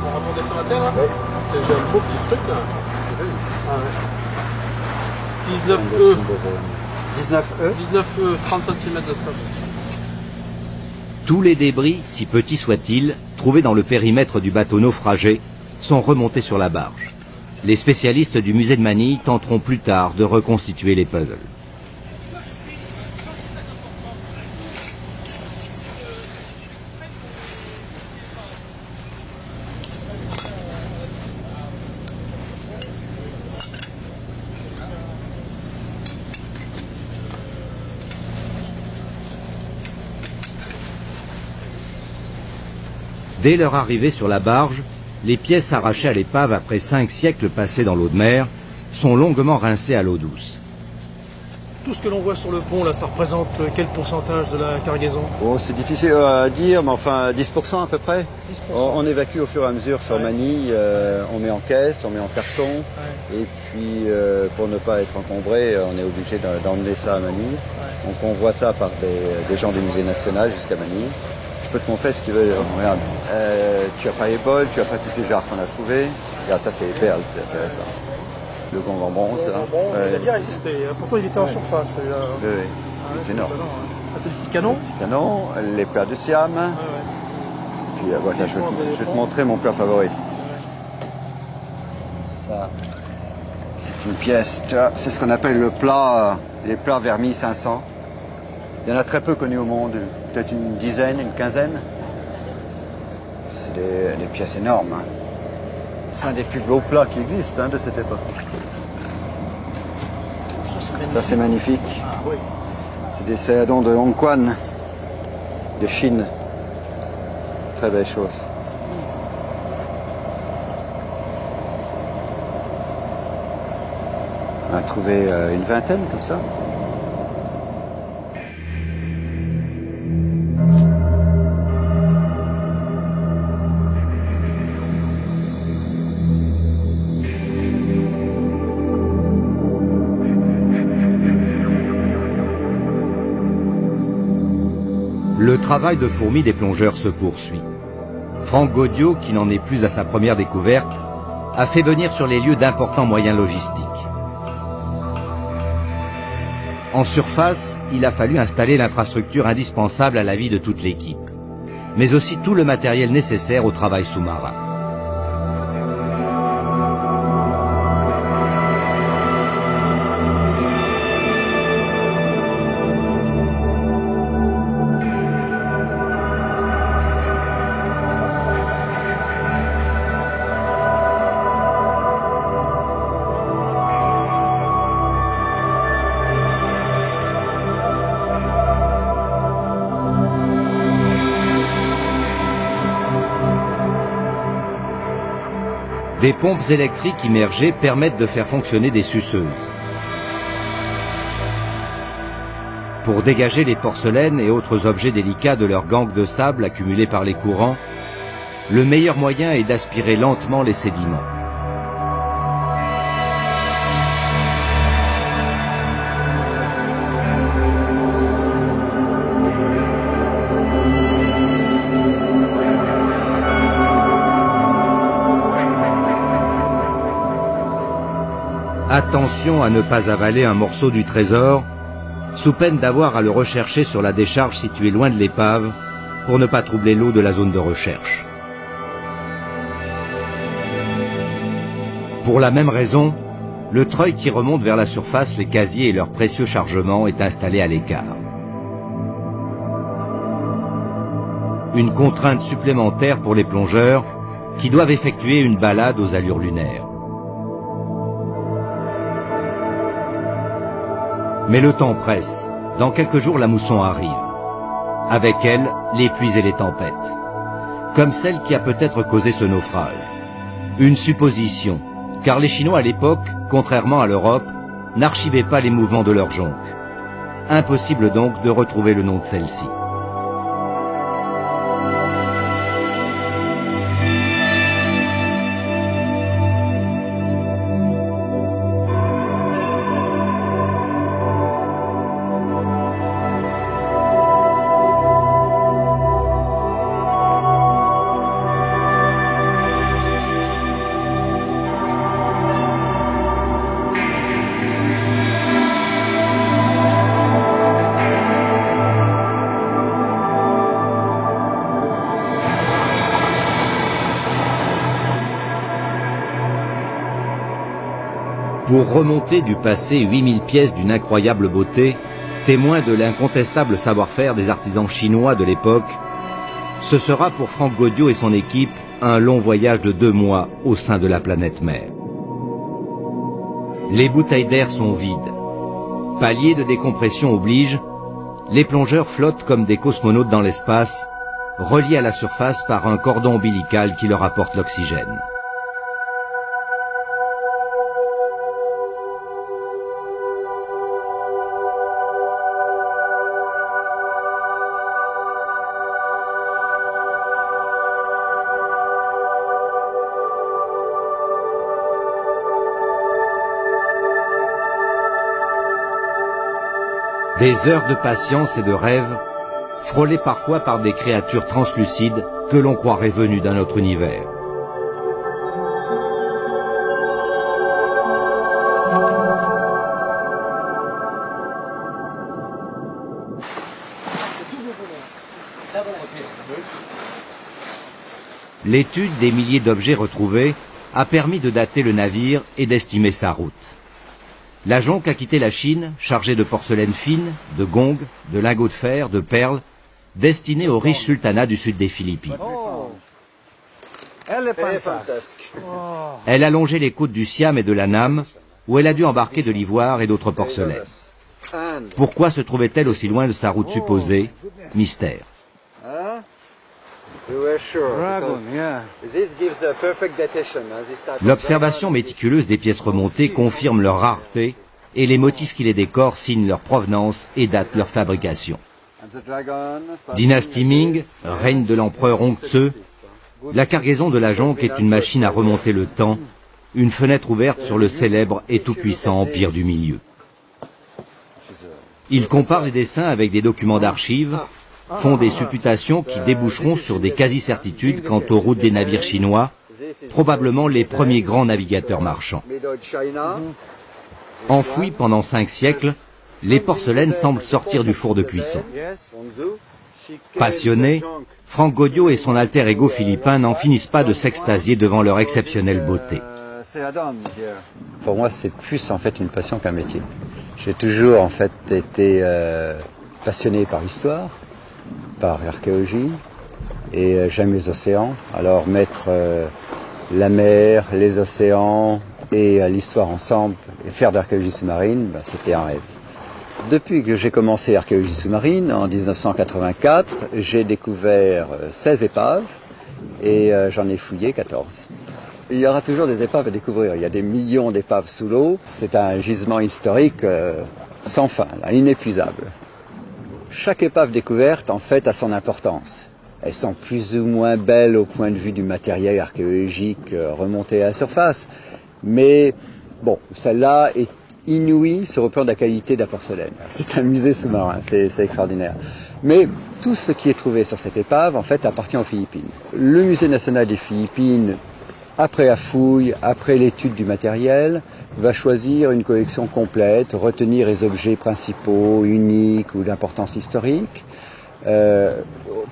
On va monter sur la terre là ? Oui. J'ai un beau petit truc là. Ah ouais. 19E. 19E, 30 cm de sable. Tous les débris, si petits soient-ils, trouvés dans le périmètre du bateau naufragé, sont remontés sur la barge. Les spécialistes du musée de Manille tenteront plus tard de reconstituer les puzzles. Dès leur arrivée sur la barge, les pièces arrachées à l'épave après 5 siècles passés dans l'eau de mer sont longuement rincées à l'eau douce. Tout ce que l'on voit sur le pont, là, ça représente quel pourcentage de la cargaison? Oh, c'est difficile à dire, mais enfin 10% à peu près. 10%. On évacue au fur et à mesure sur Manille, on met en caisse, on met en carton, et puis pour ne pas être encombré, on est obligé d'emmener ça à Manille. Donc on voit ça par des gens du musée national jusqu'à Manille. Je peux te montrer ce qu'ils veulent. Regarde, tu as pas les bols, tu as pas toutes les jarres qu'on a trouvées. Regarde, ça c'est les perles, c'est intéressant. Le gong en bronze. Il a bien résisté. Pourtant, il était en surface. Oui, c'est énorme. C'est des petits canons. Canons, les perles de Siam. Puis, voilà, je vais te montrer mon plat favori. Ça, c'est une pièce. C'est ce qu'on appelle le plat, les plats vers 1500. Il y en a très peu connus au monde, peut-être une dizaine, une quinzaine. C'est des pièces énormes. Hein. C'est un des plus beaux plats qui existent de cette époque. Ça c'est magnifique. Ah, oui. C'est des céladons de Hong Kong, de Chine. Très belle chose. On a trouvé une vingtaine comme ça. Le travail de fourmi des plongeurs se poursuit. Franck Gaudiot, qui n'en est plus à sa première découverte, a fait venir sur les lieux d'importants moyens logistiques. En surface, il a fallu installer l'infrastructure indispensable à la vie de toute l'équipe, mais aussi tout le matériel nécessaire au travail sous-marin. Des pompes électriques immergées permettent de faire fonctionner des suceuses. Pour dégager les porcelaines et autres objets délicats de leurs gangs de sable accumulés par les courants, le meilleur moyen est d'aspirer lentement les sédiments. Attention à ne pas avaler un morceau du trésor, sous peine d'avoir à le rechercher sur la décharge située loin de l'épave, pour ne pas troubler l'eau de la zone de recherche. Pour la même raison, le treuil qui remonte vers la surface les casiers et leurs précieux chargements est installé à l'écart. Une contrainte supplémentaire pour les plongeurs qui doivent effectuer une balade aux allures lunaires. Mais le temps presse. Dans quelques jours, la mousson arrive. Avec elle, les pluies et les tempêtes. Comme celle qui a peut-être causé ce naufrage. Une supposition, car les Chinois à l'époque, contrairement à l'Europe, n'archivaient pas les mouvements de leurs jonques. Impossible donc de retrouver le nom de celle-ci. Pour remonter du passé 8000 pièces d'une incroyable beauté, témoin de l'incontestable savoir-faire des artisans chinois de l'époque, ce sera pour Franck Gaudiot et son équipe un long voyage de 2 mois au sein de la planète mer. Les bouteilles d'air sont vides. Palier de décompression oblige, les plongeurs flottent comme des cosmonautes dans l'espace, reliés à la surface par un cordon ombilical qui leur apporte l'oxygène. Des heures de patience et de rêve, frôlées parfois par des créatures translucides que l'on croirait venues d'un autre univers. L'étude des milliers d'objets retrouvés a permis de dater le navire et d'estimer sa route. La jonque a quitté la Chine, chargée de porcelaine fine, de gongs, de lingots de fer, de perles, destinée au riche sultanat du sud des Philippines. Elle est fantastique. Elle a longé les côtes du Siam et de l'Annam, où elle a dû embarquer de l'ivoire et d'autres porcelaines. Pourquoi se trouvait-elle aussi loin de sa route supposée? Mystère. L'observation méticuleuse des pièces remontées confirme leur rareté et les motifs qui les décorent signent leur provenance et datent leur fabrication. Dynastie Ming, règne de l'empereur Hongtse, la cargaison de la jonque est une machine à remonter le temps, une fenêtre ouverte sur le célèbre et tout-puissant empire du milieu. Il compare les dessins avec des documents d'archives, font des supputations qui déboucheront sur des quasi-certitudes quant aux routes des navires chinois, probablement les premiers grands navigateurs marchands. Enfouis pendant 5 siècles, les porcelaines semblent sortir du four de cuisson. Passionnés, Franck Gaudio et son alter ego philippin n'en finissent pas de s'extasier devant leur exceptionnelle beauté. Pour moi, c'est plus en fait une passion qu'un métier. J'ai toujours en fait été passionné par l'histoire, par l'archéologie, et j'aime les océans. Alors mettre la mer, les océans et l'histoire ensemble et faire de l'archéologie sous-marine, c'était un rêve. Depuis que j'ai commencé l'archéologie sous-marine, en 1984, j'ai découvert 16 épaves et j'en ai fouillé 14. Il y aura toujours des épaves à découvrir. Il y a des millions d'épaves sous l'eau. C'est un gisement historique sans fin, là, inépuisable. Chaque épave découverte, en fait, a son importance. Elles sont plus ou moins belles au point de vue du matériel archéologique remonté à la surface. Mais, bon, celle-là est inouïe sur le plan de la qualité de la porcelaine. C'est un musée sous-marin, c'est extraordinaire. Mais tout ce qui est trouvé sur cette épave, en fait, appartient aux Philippines. Le Musée national des Philippines, après la fouille, après l'étude du matériel, va choisir une collection complète, retenir les objets principaux, uniques ou d'importance historique,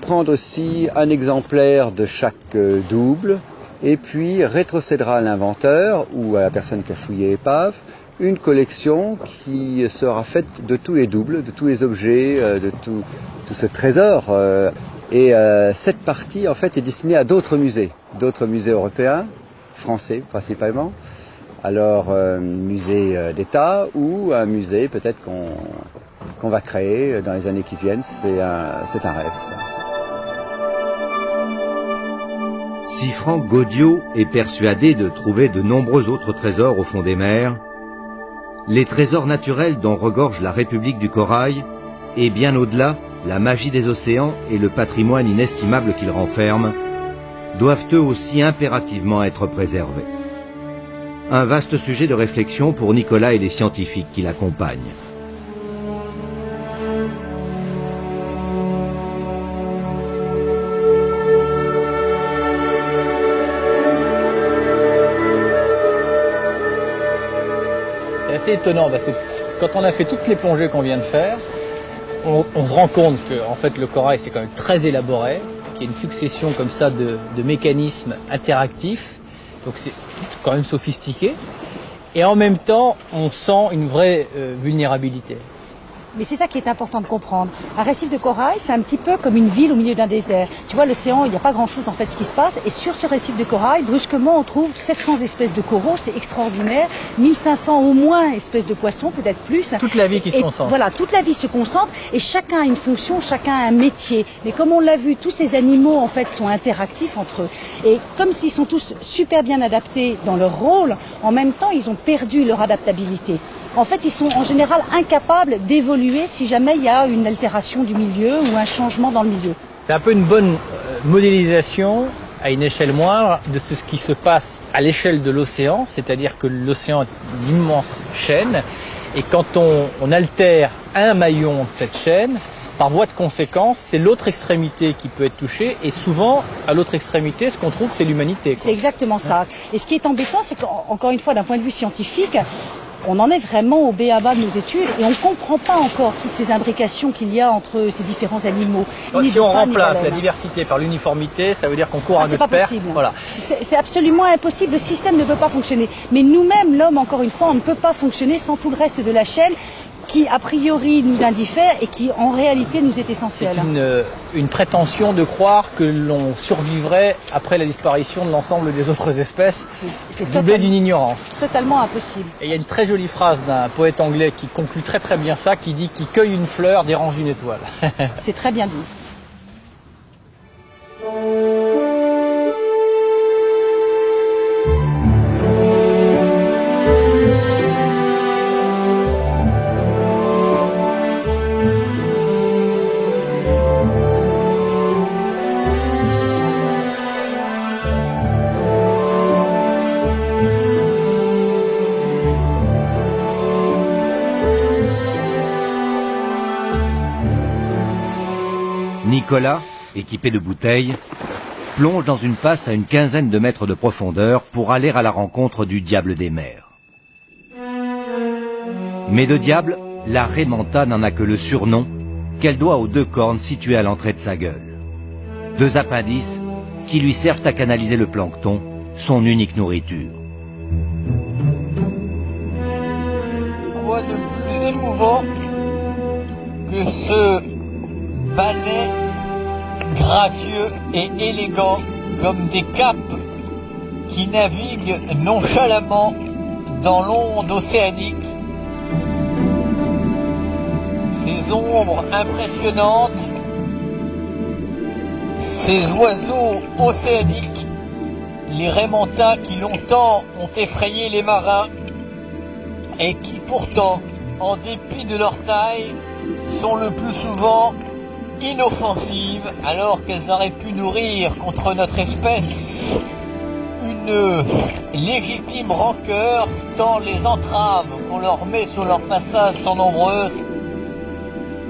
prendre aussi un exemplaire de chaque double, et puis rétrocédera à l'inventeur ou à la personne qui a fouillé l'épave une collection qui sera faite de tous les doubles, de tous les objets, de tout ce trésor. Cette partie, en fait, est destinée à d'autres musées européens, français principalement. Alors, musée d'État ou un musée peut-être qu'on va créer dans les années qui viennent. C'est un rêve, ça. Si Franck Gaudio est persuadé de trouver de nombreux autres trésors au fond des mers, les trésors naturels dont regorge la République du Corail, et bien au-delà, la magie des océans et le patrimoine inestimable qu'ils renferment, doivent eux aussi impérativement être préservés. Un vaste sujet de réflexion pour Nicolas et les scientifiques qui l'accompagnent. C'est assez étonnant parce que quand on a fait toutes les plongées qu'on vient de faire, on se rend compte que en fait, le corail c'est quand même très élaboré, qu'il y a une succession comme ça de mécanismes interactifs, donc c'est quand même sophistiqué, et en même temps on sent une vraie vulnérabilité. Mais c'est ça qui est important de comprendre. Un récif de corail, c'est un petit peu comme une ville au milieu d'un désert. Tu vois, l'océan, il n'y a pas grand-chose en fait ce qui se passe. Et sur ce récif de corail, brusquement, on trouve 700 espèces de coraux, c'est extraordinaire. 1500 au moins espèces de poissons, peut-être plus. Toute la vie qui se concentre. Voilà, toute la vie se concentre et chacun a une fonction, chacun a un métier. Mais comme on l'a vu, tous ces animaux en fait sont interactifs entre eux. Et comme s'ils sont tous super bien adaptés dans leur rôle, en même temps, ils ont perdu leur adaptabilité. En fait, ils sont en général incapables d'évoluer si jamais il y a une altération du milieu ou un changement dans le milieu. C'est un peu une bonne modélisation à une échelle moindre de ce qui se passe à l'échelle de l'océan, c'est-à-dire que l'océan est une immense chaîne et quand on altère un maillon de cette chaîne, par voie de conséquence, c'est l'autre extrémité qui peut être touchée et souvent, à l'autre extrémité, ce qu'on trouve, c'est l'humanité. C'est exactement ça. Et ce qui est embêtant, c'est qu'encore une fois, d'un point de vue scientifique, on en est vraiment au b.a-ba de nos études et on ne comprend pas encore toutes ces imbrications qu'il y a entre ces différents animaux. Si on remplace la diversité par l'uniformité, ça veut dire qu'on court à notre paire. Voilà. C'est absolument impossible, le système ne peut pas fonctionner. Mais nous-mêmes, l'homme, encore une fois, on ne peut pas fonctionner sans tout le reste de la chaîne qui, a priori, nous indiffère et qui, en réalité, nous est essentiel. C'est une prétention de croire que l'on survivrait après la disparition de l'ensemble des autres espèces, doublé d'une ignorance. Totalement impossible. Et il y a une très jolie phrase d'un poète anglais qui conclut très très bien ça, qui dit « Qui cueille une fleur dérange une étoile ». C'est très bien dit. Nicolas, équipé de bouteilles, plonge dans une passe à une quinzaine de mètres de profondeur pour aller à la rencontre du diable des mers. Mais de diable, la Raymanta n'en a que le surnom qu'elle doit aux deux cornes situées à l'entrée de sa gueule. Deux appendices qui lui servent à canaliser le plancton, son unique nourriture. Quoi de plus émouvant que ce balai gracieux et élégant comme des capes qui naviguent nonchalamment dans l'onde océanique. Ces ombres impressionnantes, ces oiseaux océaniques, les Raymantas qui longtemps ont effrayé les marins et qui pourtant, en dépit de leur taille, sont le plus souvent inoffensives alors qu'elles auraient pu nourrir contre notre espèce une légitime rancœur tant les entraves qu'on leur met sur leur passage sont nombreuses.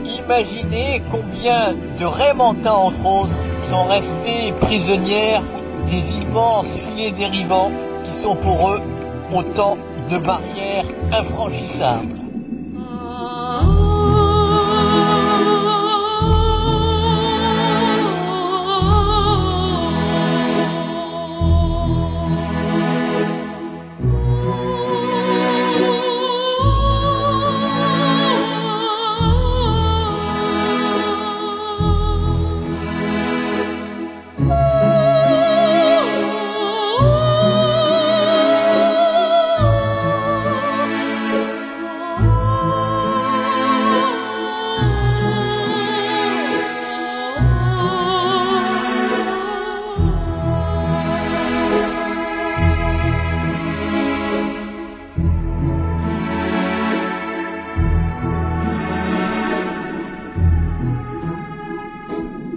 Imaginez combien de Raymantas entre autres sont restés prisonnières des immenses filets dérivants qui sont pour eux autant de barrières infranchissables.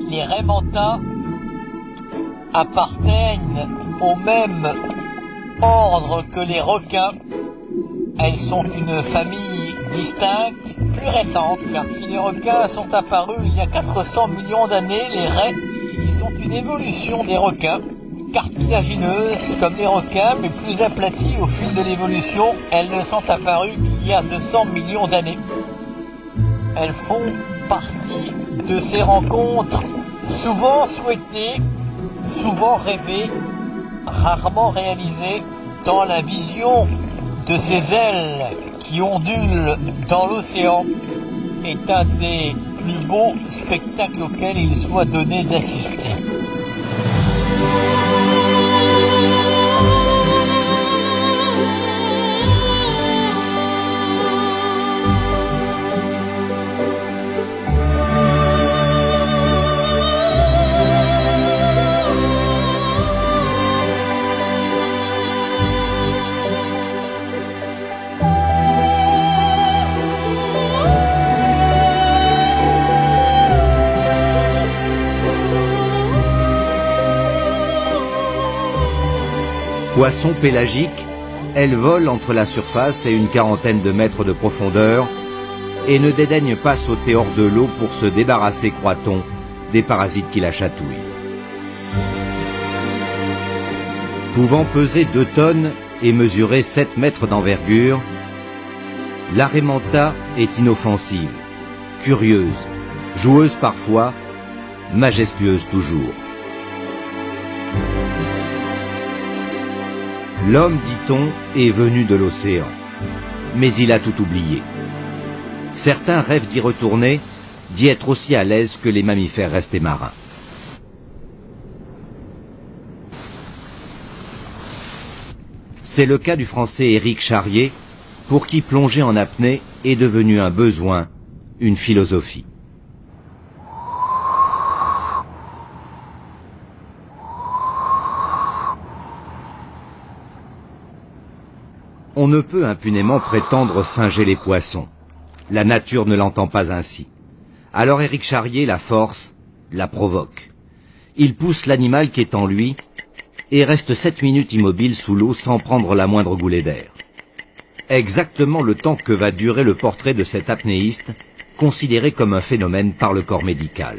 Les Raymantas appartiennent au même ordre que les requins. Elles sont une famille distincte, plus récente, car si les requins sont apparus il y a 400 millions d'années, les raies, qui sont une évolution des requins, cartilagineuses comme les requins, mais plus aplaties au fil de l'évolution, elles ne sont apparues qu'il y a 200 millions d'années. Elles font partie de ces rencontres souvent souhaitées, souvent rêvées, rarement réalisées, dans la vision de ces ailes qui ondulent dans l'océan est un des plus beaux spectacles auxquels il soit donné d'assister. Poisson pélagique, elle vole entre la surface et une quarantaine de mètres de profondeur et ne dédaigne pas sauter hors de l'eau pour se débarrasser, croit-on, des parasites qui la chatouillent. Pouvant peser 2 tonnes et mesurer 7 mètres d'envergure, l'arémanta est inoffensive, curieuse, joueuse parfois, majestueuse toujours. L'homme, dit-on, est venu de l'océan, mais il a tout oublié. Certains rêvent d'y retourner, d'y être aussi à l'aise que les mammifères restés marins. C'est le cas du Français Éric Charrier, pour qui plonger en apnée est devenu un besoin, une philosophie. On ne peut impunément prétendre singer les poissons. La nature ne l'entend pas ainsi. Alors Éric Charrier la force, la provoque. Il pousse l'animal qui est en lui et reste 7 minutes immobile sous l'eau sans prendre la moindre goulée d'air. Exactement le temps que va durer le portrait de cet apnéiste, considéré comme un phénomène par le corps médical.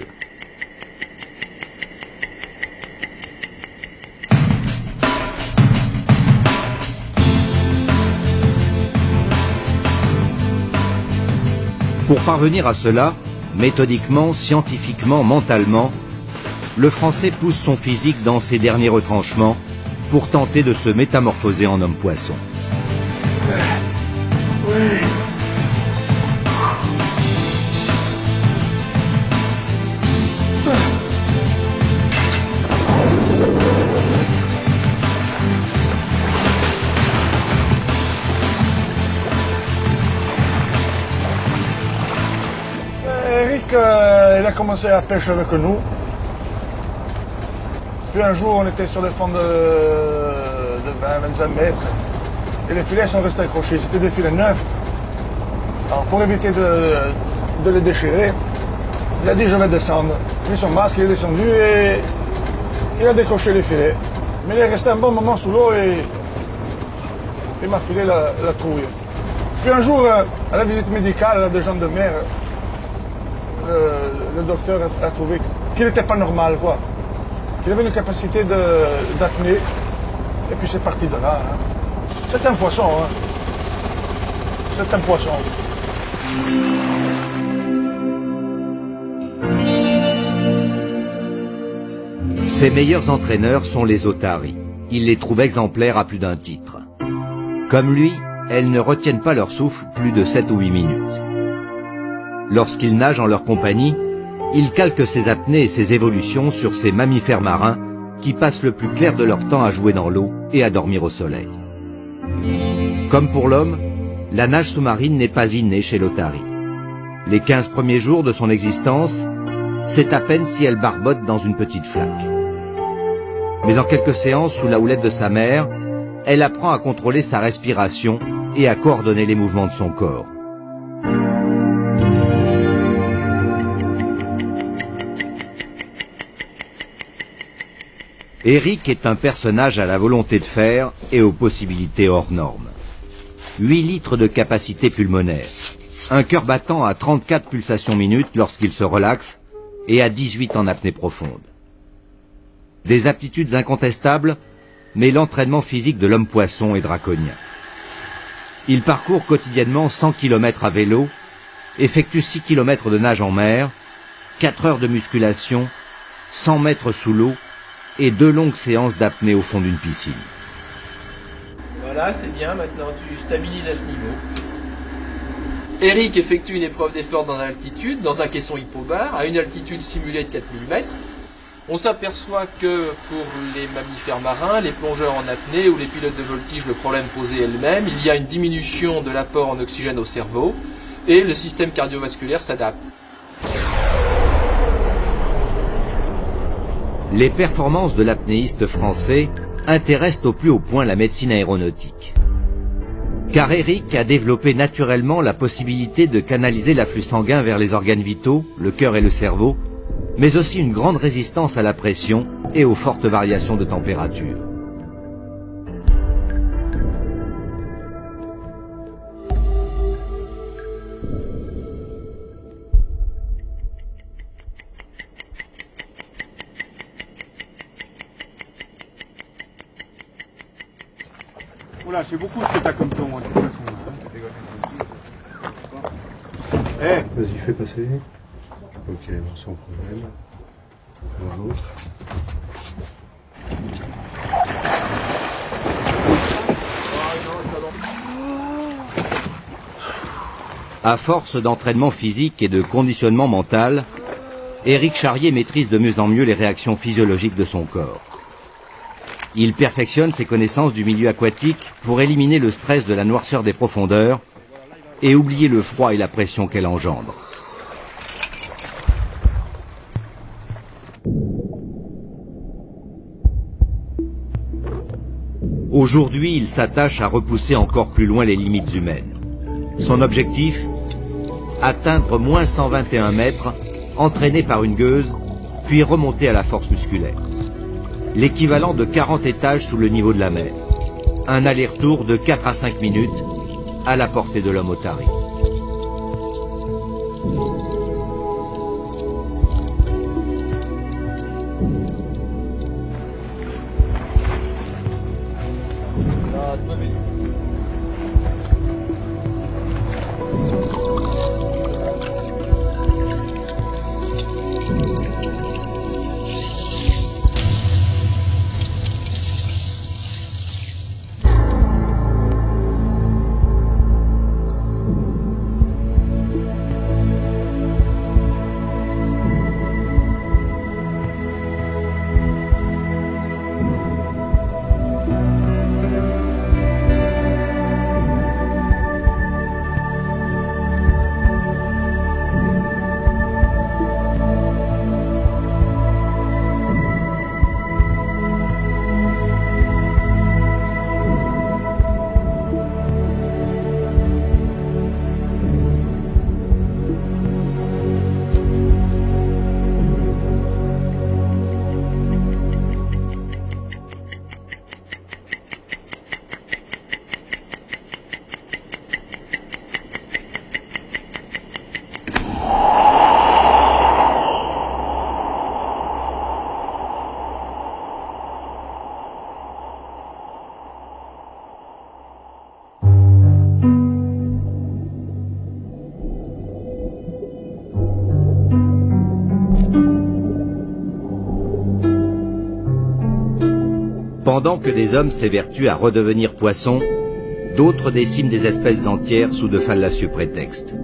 Pour parvenir à cela, méthodiquement, scientifiquement, mentalement, le Français pousse son physique dans ses derniers retranchements pour tenter de se métamorphoser en homme-poisson. Eric, il a commencé à pêcher avec nous. Puis un jour, on était sur le fond de 20-25 mètres. Et les filets sont restés accrochés. C'était des filets neufs. Alors, pour éviter de les déchirer, il a dit je vais descendre. Il a mis son masque, il est descendu et il a décroché les filets. Mais il est resté un bon moment sous l'eau et il m'a filé la trouille. Puis un jour, à la visite médicale des gens de mer, le docteur a trouvé qu'il n'était pas normal, quoi. Qu'il avait une capacité d'apnée. Et puis c'est parti de là. Hein. C'est un poisson. Hein. C'est un poisson. Ses meilleurs entraîneurs sont les otaries. Il les trouve exemplaires à plus d'un titre. Comme lui, elles ne retiennent pas leur souffle plus de 7 ou 8 minutes. Lorsqu'ils nagent en leur compagnie, ils calquent ses apnées et ses évolutions sur ces mammifères marins qui passent le plus clair de leur temps à jouer dans l'eau et à dormir au soleil. Comme pour l'homme, la nage sous-marine n'est pas innée chez l'otarie. Les 15 premiers jours de son existence, c'est à peine si elle barbote dans une petite flaque. Mais en quelques séances sous la houlette de sa mère, elle apprend à contrôler sa respiration et à coordonner les mouvements de son corps. Eric est un personnage à la volonté de faire et aux possibilités hors normes. 8 litres de capacité pulmonaire, un cœur battant à 34 pulsations minutes lorsqu'il se relaxe et à 18 en apnée profonde. Des aptitudes incontestables, mais l'entraînement physique de l'homme-poisson est draconien. Il parcourt quotidiennement 100 km à vélo, effectue 6 km de nage en mer, 4 heures de musculation, 100 mètres sous l'eau et 2 longues séances d'apnée au fond d'une piscine. Voilà, c'est bien, maintenant tu stabilises à ce niveau. Eric effectue une épreuve d'effort dans l'altitude, dans un caisson hypobar, à une altitude simulée de 4000 mètres. On s'aperçoit que pour les mammifères marins, les plongeurs en apnée ou les pilotes de voltige, le problème posé est le même. Il y a une diminution de l'apport en oxygène au cerveau et le système cardiovasculaire s'adapte. Les performances de l'apnéiste français intéressent au plus haut point la médecine aéronautique. Car Eric a développé naturellement la possibilité de canaliser l'afflux sanguin vers les organes vitaux, le cœur et le cerveau, mais aussi une grande résistance à la pression et aux fortes variations de température. Oula, c'est beaucoup ce que t'as comme plomb, de toute façon. Eh, vas-y, fais passer. Ok, bon, sans problème. Un autre. À force d'entraînement physique et de conditionnement mental, Éric Charrier maîtrise de mieux en mieux les réactions physiologiques de son corps. Il perfectionne ses connaissances du milieu aquatique pour éliminer le stress de la noirceur des profondeurs et oublier le froid et la pression qu'elle engendre. Aujourd'hui, il s'attache à repousser encore plus loin les limites humaines. Son objectif ? Atteindre moins 121 mètres, entraîné par une gueuse, puis remonter à la force musculaire. L'équivalent de 40 étages sous le niveau de la mer. Un aller-retour de 4 à 5 minutes, à la portée de l'homme otarie. Pendant que des hommes s'évertuent à redevenir poissons, d'autres déciment des espèces entières sous de fallacieux prétextes.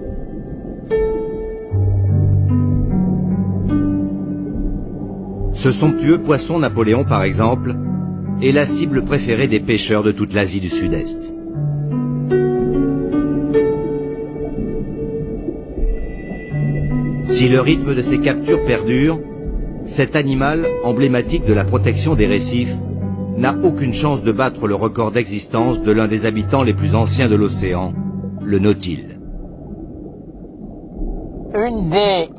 Ce somptueux poisson Napoléon, par exemple, est la cible préférée des pêcheurs de toute l'Asie du Sud-Est. Si le rythme de ses captures perdure, cet animal, emblématique de la protection des récifs, n'a aucune chance de battre le record d'existence de l'un des habitants les plus anciens de l'océan, le nautile. Une des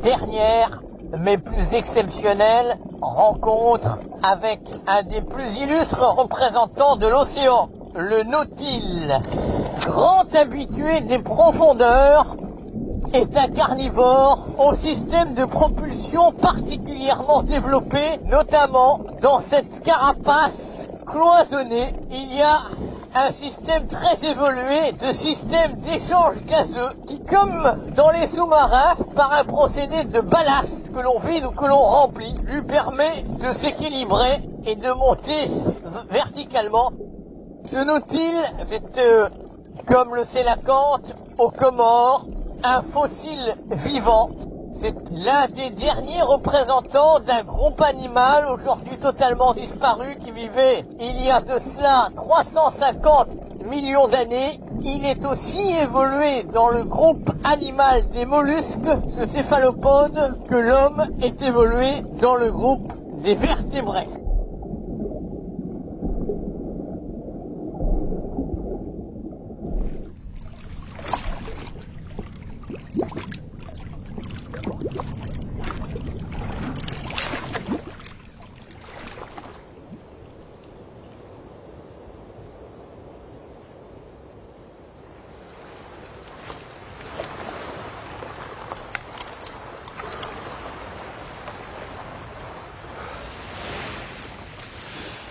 dernières, mais plus exceptionnelles, rencontres avec un des plus illustres représentants de l'océan, le nautile. Grand habitué des profondeurs, est un carnivore au système de propulsion particulièrement développé, notamment dans cette carapace cloisonnée. Il y a un système très évolué de système d'échange gazeux qui, comme dans les sous-marins, par un procédé de ballast que l'on vide ou que l'on remplit, lui permet de s'équilibrer et de monter verticalement. Ce nautile, comme le sait la Cante, aux Comores, un fossile vivant. C'est l'un des derniers représentants d'un groupe animal aujourd'hui totalement disparu qui vivait il y a de cela 350 millions d'années. Il est aussi évolué dans le groupe animal des mollusques, ce céphalopode, que l'homme est évolué dans le groupe des vertébrés.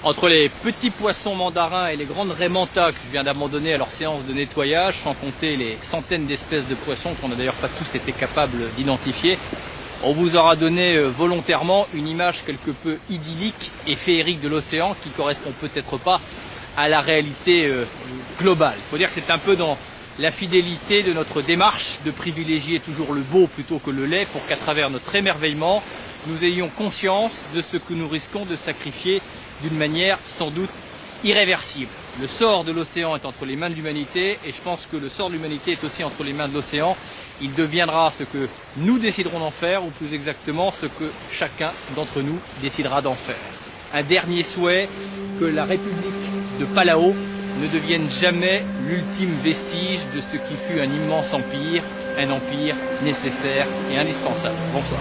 Entre les petits poissons mandarins et les grandes raies manta que je viens d'abandonner à leur séance de nettoyage, sans compter les centaines d'espèces de poissons qu'on n'a d'ailleurs pas tous été capables d'identifier, on vous aura donné volontairement une image quelque peu idyllique et féerique de l'océan qui correspond peut-être pas à la réalité globale. Il faut dire que c'est un peu dans la fidélité de notre démarche de privilégier toujours le beau plutôt que le laid pour qu'à travers notre émerveillement, nous ayons conscience de ce que nous risquons de sacrifier d'une manière sans doute irréversible. Le sort de l'océan est entre les mains de l'humanité et je pense que le sort de l'humanité est aussi entre les mains de l'océan. Il deviendra ce que nous déciderons d'en faire ou plus exactement ce que chacun d'entre nous décidera d'en faire. Un dernier souhait, que la République de Palau ne devienne jamais l'ultime vestige de ce qui fut un immense empire, un empire nécessaire et indispensable. Bonsoir.